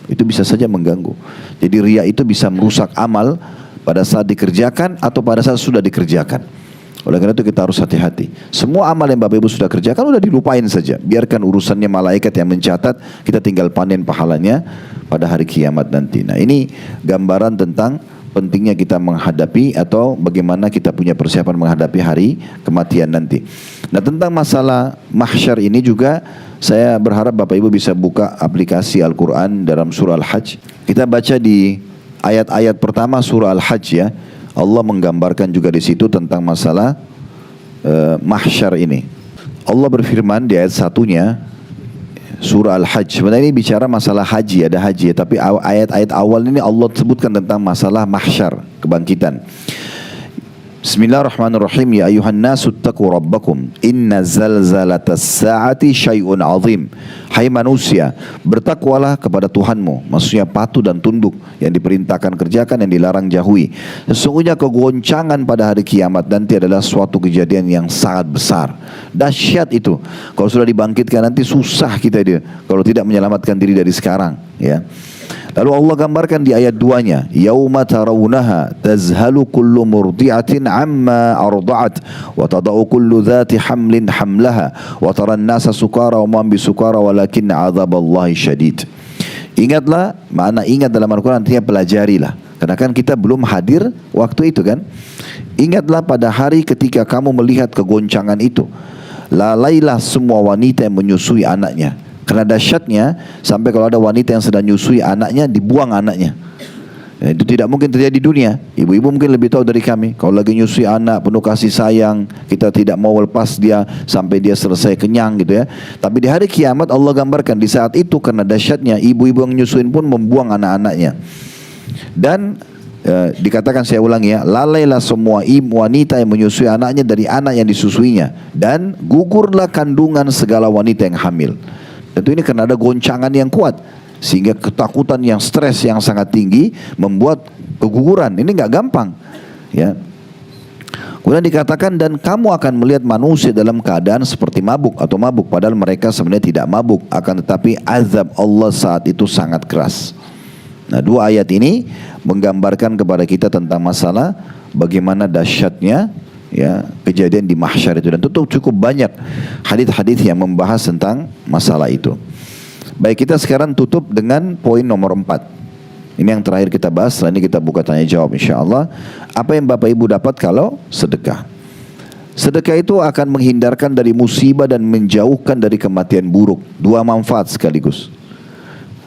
Itu bisa saja mengganggu. Jadi riya itu bisa merusak amal pada saat dikerjakan atau pada saat sudah dikerjakan. Oleh karena itu kita harus hati-hati. Semua amal yang Bapak Ibu sudah kerjakan sudah dilupain saja. Biarkan urusannya malaikat yang mencatat, kita tinggal panen pahalanya pada hari kiamat nanti. Nah, ini gambaran tentang pentingnya kita menghadapi atau bagaimana kita punya persiapan menghadapi hari kematian nanti. Nah, tentang masalah mahsyar ini juga saya berharap Bapak Ibu bisa buka aplikasi Al-Quran dalam surah Al-Hajj. Kita baca di ayat-ayat pertama surah Al-Hajj, ya. Allah menggambarkan juga di situ tentang masalah mahsyar ini. Allah berfirman di ayat satunya surah Al-Hajj. Sebenarnya ini bicara masalah haji, ada haji ya, tapi ayat-ayat awal ini Allah sebutkan tentang masalah mahsyar, kebangkitan. Bismillahirrahmanirrahim. Ya ayuhan nasu taqu rabbakum inna zalzalatas sa'ati syai'un azim. Hai manusia, bertakwalah kepada Tuhanmu. Maksudnya patuh dan tunduk, yang diperintahkan kerjakan, yang dilarang jauhi. Sesungguhnya kegoncangan pada hari kiamat nanti adalah suatu kejadian yang sangat besar. Dahsyat itu. Kalau sudah dibangkitkan nanti susah kita dia kalau tidak menyelamatkan diri dari sekarang, ya. Lalu Allah gambarkan di ayat 2-nya, yauma tarawunaha tazhalu kullu murdi'atin amma arda'at wa tada'u kullu dhati hamlin hamlaha wa taran nasa sukara wa man bisukara walakin 'adzaballahi syadid. Ingatlah, makna ingat dalam Al-Quran artinya pelajarilah. Karena kan kita belum hadir waktu itu kan. Ingatlah pada hari ketika kamu melihat kegoncangan itu. Lalailah semua wanita yang menyusui anaknya. Karena dahsyatnya sampai kalau ada wanita yang sedang menyusui anaknya, dibuang anaknya. Ya, itu tidak mungkin terjadi di dunia. Ibu-ibu mungkin lebih tahu dari kami. Kalau lagi menyusui anak penuh kasih sayang, kita tidak mau lepas dia sampai dia selesai kenyang gitu ya. Tapi di hari kiamat Allah gambarkan di saat itu karena dahsyatnya ibu-ibu yang menyusuin pun membuang anak-anaknya. Dan dikatakan, saya ulangi ya, lalailah semua ibu wanita yang menyusui anaknya dari anak yang disusuinya, dan gugurlah kandungan segala wanita yang hamil. Tentu ini karena ada goncangan yang kuat, sehingga ketakutan yang stres yang sangat tinggi membuat keguguran. Ini nggak gampang, ya. Kemudian dikatakan, dan kamu akan melihat manusia dalam keadaan seperti mabuk atau mabuk, padahal mereka sebenarnya tidak mabuk, akan tetapi azab Allah saat itu sangat keras. Nah, dua ayat ini menggambarkan kepada kita tentang masalah bagaimana dahsyatnya, ya, kejadian di mahsyar itu. Dan tentu cukup banyak hadis-hadis yang membahas tentang masalah itu. Baik, kita sekarang tutup dengan poin nomor 4. Ini yang terakhir kita bahas. Setelah ini kita buka tanya jawab insyaAllah. Apa yang Bapak Ibu dapat kalau sedekah? Sedekah itu akan menghindarkan dari musibah dan menjauhkan dari kematian buruk. Dua manfaat sekaligus.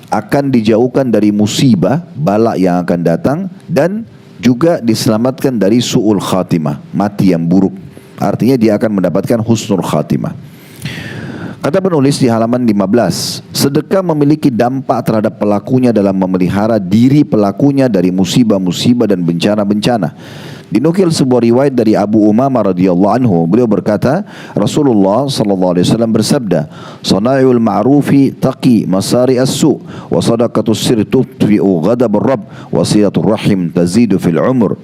Akan dijauhkan dari musibah, bala yang akan datang, dan juga diselamatkan dari su'ul khatimah, mati yang buruk. Artinya dia akan mendapatkan husnul khatimah. Kata penulis di halaman 15, sedekah memiliki dampak terhadap pelakunya dalam memelihara diri pelakunya dari musibah-musibah dan bencana-bencana. Dinukil sebuah riwayat dari Abu Umamah radhiyallahu anhu, beliau berkata, Rasulullah sallallahu alaihi wasallam bersabda, "Sana'iul ma'rufi taqi masari as-su, wa sadaqatus sir tutfi'u ghadab ar-rabb, wa silatur rahim tazidu fil umur."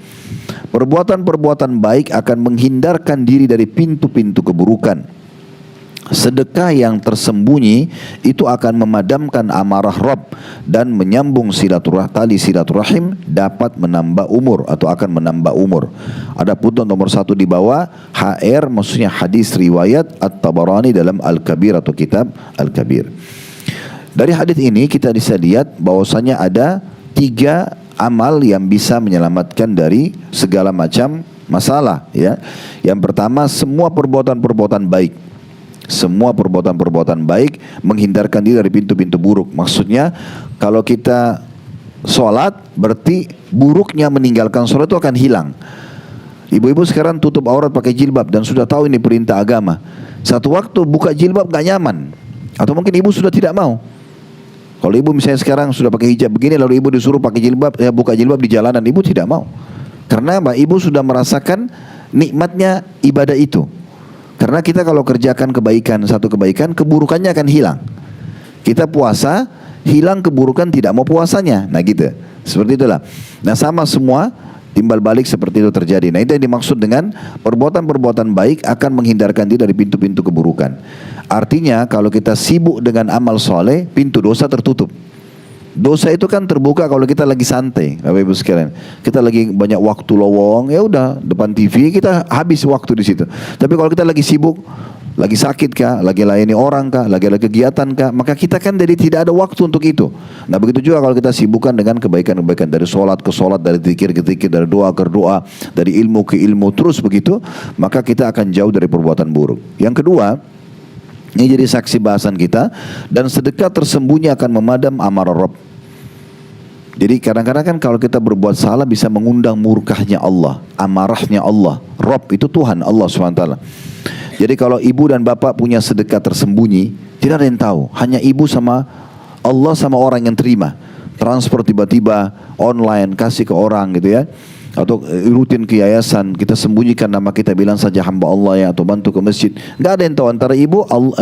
Perbuatan-perbuatan baik akan menghindarkan diri dari pintu-pintu keburukan. Sedekah yang tersembunyi itu akan memadamkan amarah Rabb dan menyambung tali silaturahim, dapat menambah umur atau akan menambah umur. Ada putnot nomor 1 di bawah, HR maksudnya hadis riwayat At-Tabarani dalam Al-Kabir atau kitab Al-Kabir. Dari hadis ini kita bisa lihat bahwasanya ada 3 amal yang bisa menyelamatkan dari segala macam masalah, ya. Yang pertama, semua perbuatan-perbuatan baik. Semua perbuatan-perbuatan baik menghindarkan diri dari pintu-pintu buruk. Maksudnya kalau kita sholat, berarti buruknya meninggalkan sholat itu akan hilang. Ibu-ibu sekarang tutup aurat pakai jilbab dan sudah tahu ini perintah agama. Satu waktu buka jilbab gak nyaman, atau mungkin ibu sudah tidak mau. Kalau ibu misalnya sekarang sudah pakai hijab begini, lalu ibu disuruh pakai jilbab, buka jilbab di jalanan, ibu tidak mau. Karena apa? Ibu sudah merasakan nikmatnya ibadah itu. Karena kita kalau kerjakan kebaikan, satu kebaikan, keburukannya akan hilang. Kita puasa, hilang keburukan, tidak mau puasanya. Nah gitu, seperti itulah. Nah sama semua, timbal balik seperti itu terjadi. Nah itu yang dimaksud dengan perbuatan-perbuatan baik akan menghindarkan diri dari pintu-pintu keburukan. Artinya kalau kita sibuk dengan amal soleh, pintu dosa tertutup. Dosa itu kan terbuka kalau kita lagi santai, Bapak Ibu sekalian. Kita lagi banyak waktu lowong, ya udah depan TV kita habis waktu di situ. Tapi kalau kita lagi sibuk, lagi sakit kah, lagi layani orang kah, lagi ada kegiatan kah, maka kita kan jadi tidak ada waktu untuk itu. Nah begitu juga kalau kita sibukkan dengan kebaikan-kebaikan, dari sholat ke sholat, dari zikir ke zikir, dari doa ke doa, dari ilmu ke ilmu, terus begitu, maka kita akan jauh dari perbuatan buruk. Yang kedua, ini jadi saksi bahasan kita, dan sedekah tersembunyi akan memadam amarah Rabb. Jadi kadang-kadang kan kalau kita berbuat salah bisa mengundang murkahnya Allah, amarahnya Allah. Rabb itu Tuhan Allah SWT. Jadi kalau ibu dan bapak punya sedekah tersembunyi, tidak ada yang tahu, hanya ibu sama Allah sama orang yang terima. Transfer tiba-tiba online kasih ke orang gitu ya, atau rutin ke yayasan, kita sembunyikan nama kita, bilang saja hamba Allah ya, atau bantu ke masjid. Nggak ada yang tahu antara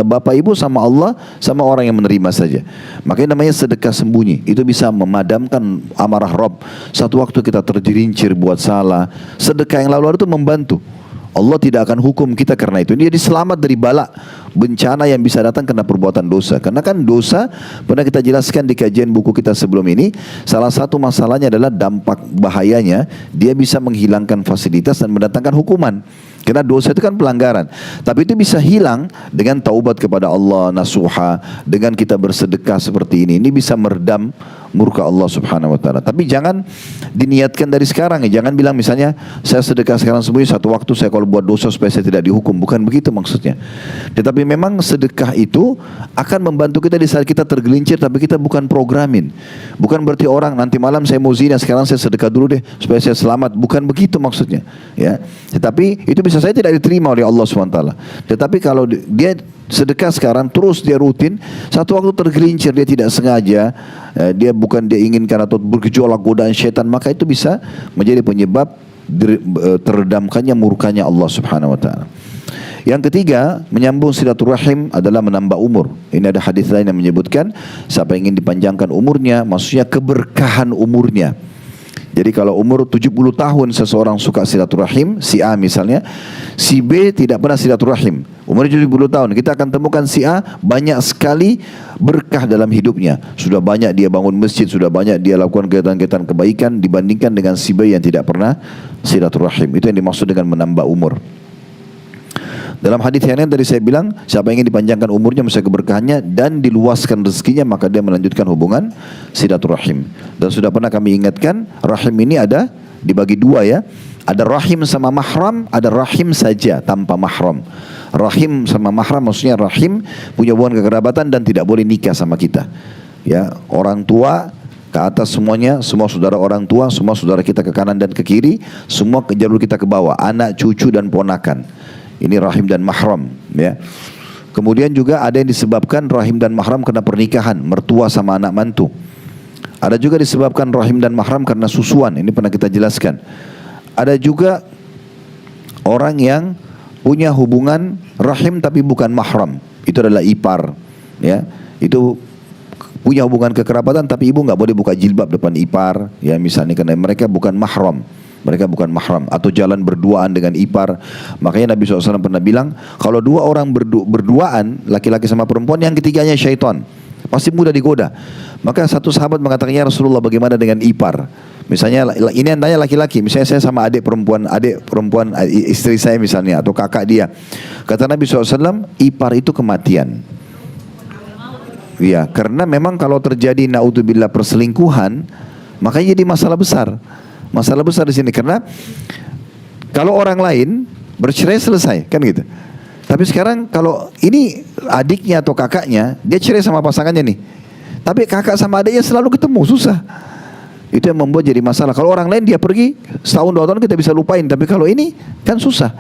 bapak ibu sama Allah sama orang yang menerima saja. Makanya namanya sedekah sembunyi. Itu bisa memadamkan amarah Rabb. Satu waktu kita tergelincir buat salah, sedekah yang lalu itu membantu. Allah tidak akan hukum kita karena itu. Ini jadi selamat dari bala bencana yang bisa datang karena perbuatan dosa. Karena kan dosa, pernah kita jelaskan di kajian buku kita sebelum ini, salah satu masalahnya adalah dampak bahayanya, dia bisa menghilangkan fasilitas dan mendatangkan hukuman. Karena dosa itu kan pelanggaran. Tapi itu bisa hilang dengan taubat kepada Allah, nasuha, dengan kita bersedekah seperti ini. Ini bisa meredam murka Allah Subhanahu wa taala. Tapi jangan diniatkan dari sekarang ya. Jangan bilang misalnya saya sedekah sekarang sembunyi, satu waktu saya kalau buat dosa supaya saya tidak dihukum. Bukan begitu maksudnya. Tetapi memang sedekah itu akan membantu kita di saat kita tergelincir, tapi kita bukan programin. Bukan berarti orang nanti malam saya mau zina, sekarang saya sedekah dulu deh supaya saya selamat. Bukan begitu maksudnya, ya. Tetapi itu bisa saya tidak diterima oleh Allah SWT. Tetapi kalau dia sedekah sekarang terus dia rutin, satu waktu tergelincir, dia tidak sengaja, dia bukan dia inginkan atau bergejolak godaan syaitan, maka itu bisa menjadi penyebab teredamkannya murkanya Allah Subhanahu wa taala. Yang ketiga, menyambung silaturahim adalah menambah umur. Ini ada hadis lain yang menyebutkan siapa yang ingin dipanjangkan umurnya, maksudnya keberkahan umurnya. Jadi kalau umur 70 tahun seseorang suka silaturahim, si A misalnya, si B tidak pernah silaturahim, umurnya 70 tahun, kita akan temukan si A banyak sekali berkah dalam hidupnya. Sudah banyak dia bangun masjid, sudah banyak dia lakukan kegiatan-kegiatan kebaikan dibandingkan dengan si B yang tidak pernah silaturahim. Itu yang dimaksud dengan menambah umur. Dalam hadis yang lain tadi saya bilang, siapa yang ingin dipanjangkan umurnya, masa keberkahannya, dan diluaskan rezekinya, maka dia melanjutkan hubungan silaturahim. Dan sudah pernah kami ingatkan, rahim ini ada dibagi dua ya. Ada rahim sama mahram, ada rahim saja tanpa mahram. Rahim sama mahram maksudnya rahim punya hubungan kekerabatan dan tidak boleh nikah sama kita. Ya, orang tua ke atas semuanya, semua saudara orang tua, semua saudara kita ke kanan dan ke kiri, semua ke jalur kita ke bawah, anak, cucu dan ponakan. Ini rahim dan mahram, ya. Kemudian juga ada yang disebabkan rahim dan mahram karena pernikahan, mertua sama anak mantu. Ada juga disebabkan rahim dan mahram karena susuan, ini pernah kita jelaskan. Ada juga orang yang punya hubungan rahim tapi bukan mahram. Itu adalah ipar, ya. Itu punya hubungan kekerabatan tapi ibu nggak boleh buka jilbab depan ipar, ya misalnya, karena mereka bukan mahram. Mereka bukan mahram. Atau jalan berduaan dengan ipar. Makanya Nabi SAW pernah bilang, kalau dua orang berduaan, laki-laki sama perempuan, yang ketiganya syaitan, pasti mudah digoda. Maka satu sahabat mengatakan, ya Rasulullah, bagaimana dengan ipar? Misalnya ini yang tanya laki-laki, misalnya saya sama adik perempuan istri saya misalnya, atau kakak dia. Kata Nabi SAW, ipar itu kematian. Ya, karena memang kalau terjadi naudzubillah perselingkuhan, makanya jadi masalah besar. Masalah besar di sini, karena kalau orang lain bercerai selesai, kan gitu. Tapi sekarang kalau ini adiknya atau kakaknya, dia cerai sama pasangannya nih. Tapi kakak sama adiknya selalu ketemu, susah. Itu yang membuat jadi masalah. Kalau orang lain dia pergi setahun 2 tahun kita bisa lupain, tapi kalau ini kan susah.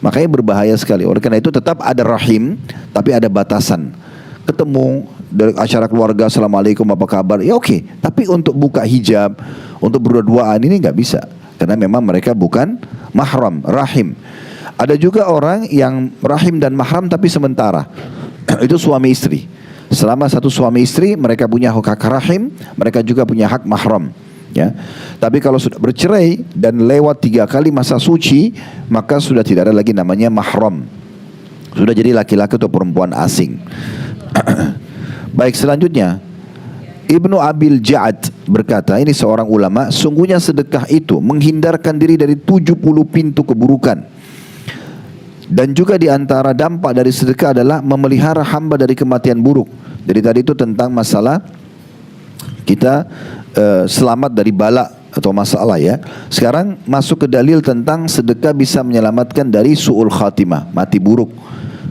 Makanya berbahaya sekali. Oleh karena itu tetap ada rahim, tapi ada batasan. Ketemu dari acara keluarga, assalamualaikum apa kabar, ya oke. Tapi untuk buka hijab, untuk berdua-duaan ini nggak bisa, karena memang mereka bukan mahram, rahim. Ada juga orang yang rahim dan mahram tapi sementara. Itu suami istri. Selama satu suami istri, mereka punya hak rahim, mereka juga punya hak mahram. Ya, tapi kalau sudah bercerai dan lewat 3 kali masa suci, maka sudah tidak ada lagi namanya mahram. Sudah jadi laki-laki atau perempuan asing. Baik, selanjutnya Ibnu Abil Ja'ad berkata, ini seorang ulama, sungguhnya sedekah itu menghindarkan diri dari 70 pintu keburukan. Dan juga di antara dampak dari sedekah adalah memelihara hamba dari kematian buruk. Jadi tadi itu tentang masalah kita selamat dari bala atau masalah, ya. Sekarang masuk ke dalil tentang sedekah bisa menyelamatkan dari su'ul khatimah, mati buruk.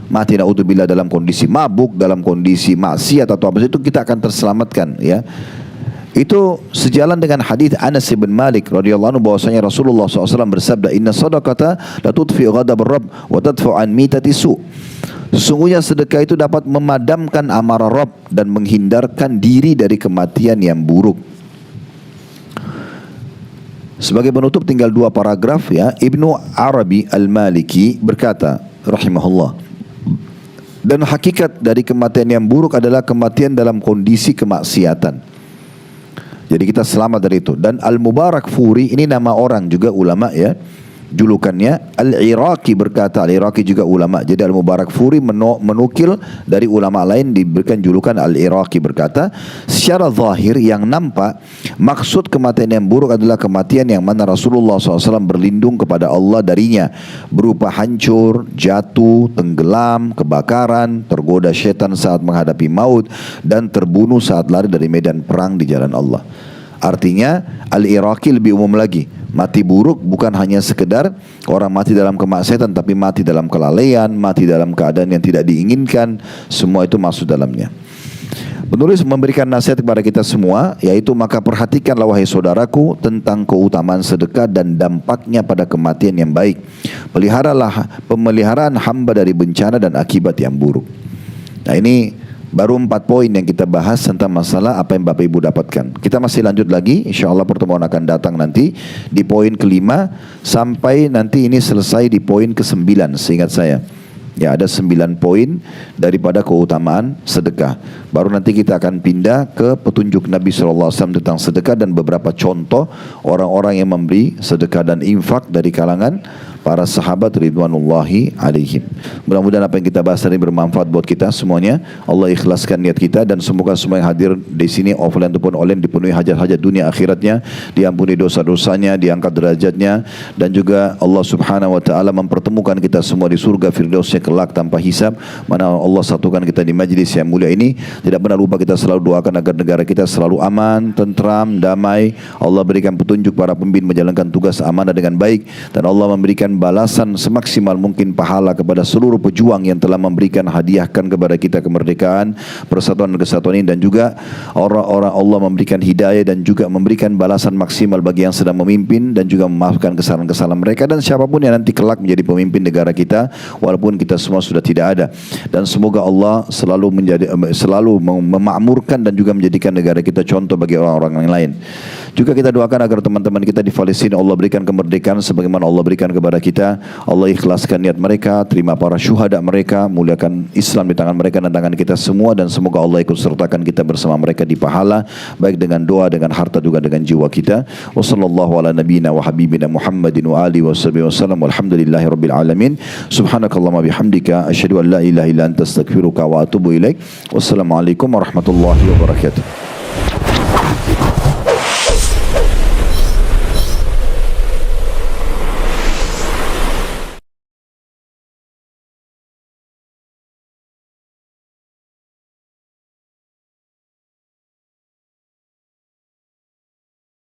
Mati naudzubillah dalam kondisi mabuk, dalam kondisi maksiat atau apa itu, kita akan terselamatkan, ya. Itu sejalan dengan hadis Anas bin Malik radhiyallahu anhu bahwasanya Rasulullah SAW bersabda, inna sadaqata la tudfi ghadab ar-rabb wa tadfu an mitati su. Sesungguhnya sedekah itu dapat memadamkan amarah Rabb dan menghindarkan diri dari kematian yang buruk. Sebagai penutup tinggal 2 paragraf, ya. Ibnu Arabi Al-Maliki berkata rahimahullah, dan hakikat dari kematian yang buruk adalah kematian dalam kondisi kemaksiatan. Jadi kita selamat dari itu. Dan Al-Mubarak Furi, ini nama orang juga ulama, ya, julukannya. Al-Iraqi berkata, Al-Iraqi juga ulama. Jadi Al-Mubarak Furi menukil dari ulama lain diberikan julukan Al-Iraqi berkata, secara zahir yang nampak maksud kematian yang buruk adalah kematian yang mana Rasulullah SAW berlindung kepada Allah darinya, berupa hancur, jatuh, tenggelam, kebakaran, tergoda syaitan saat menghadapi maut, dan terbunuh saat lari dari medan perang di jalan Allah. Artinya Al-Iraqi lebih umum lagi. Mati buruk bukan hanya sekedar orang mati dalam kemaksiatan, tapi mati dalam kelalaian, mati dalam keadaan yang tidak diinginkan. Semua itu masuk dalamnya. Penulis memberikan nasihat kepada kita semua, yaitu maka perhatikanlah wahai saudaraku tentang keutamaan sedekah dan dampaknya pada kematian yang baik. Pemeliharaan hamba dari bencana dan akibat yang buruk. Nah, ini baru 4 poin yang kita bahas tentang masalah apa yang Bapak Ibu dapatkan. Kita masih lanjut lagi, insya Allah pertemuan akan datang nanti di poin ke-5 sampai nanti ini selesai di poin ke-9 seingat saya. Ya, ada 9 poin daripada keutamaan sedekah. Baru nanti kita akan pindah ke petunjuk Nabi SAW tentang sedekah dan beberapa contoh orang-orang yang memberi sedekah dan infak dari kalangan para sahabat ridwanullahi alaihim. Mudah-mudahan apa yang kita bahas tadi bermanfaat buat kita semuanya. Allah ikhlaskan niat kita dan semoga semua yang hadir di sini offline ataupun online dipenuhi hajat-hajat dunia akhiratnya, diampuni dosa-dosanya, diangkat derajatnya, dan juga Allah Subhanahu wa taala mempertemukan kita semua di surga firdausnya kelak tanpa hisab. Mana Allah satukan kita di majlis yang mulia ini. Tidak pernah lupa kita selalu doakan agar negara kita selalu aman, tentram, damai. Allah berikan petunjuk para pemimpin menjalankan tugas amanah dengan baik, dan Allah memberikan memberikan balasan semaksimal mungkin pahala kepada seluruh pejuang yang telah memberikan hadiahkan kepada kita kemerdekaan, persatuan dan kesatuan ini, dan juga orang-orang Allah memberikan hidayah dan juga memberikan balasan maksimal bagi yang sedang memimpin dan juga memaafkan kesalahan-kesalahan mereka dan siapapun yang nanti kelak menjadi pemimpin negara kita walaupun kita semua sudah tidak ada. Dan semoga Allah selalu memakmurkan dan juga menjadikan negara kita contoh bagi orang-orang yang lain. Juga kita doakan agar teman-teman kita di Palestina Allah berikan kemerdekaan sebagaimana Allah berikan kepada kita. Allah ikhlaskan niat mereka, terima para syuhada mereka, muliakan Islam di tangan mereka dan tangan kita semua, dan semoga Allah ikut sertakan kita bersama mereka di pahala, baik dengan doa, dengan harta, juga dengan jiwa kita. Wa sallallahu ala nabiyyina wa habibina Muhammadin wa alihi wasallam. Walhamdulillahi rabbil alamin. Subhanakallahumma bihamdika asyhadu an la ilaha illa anta astaghfiruka wa atubu ilaik. Wassalamualaikum warahmatullahi wabarakatuh.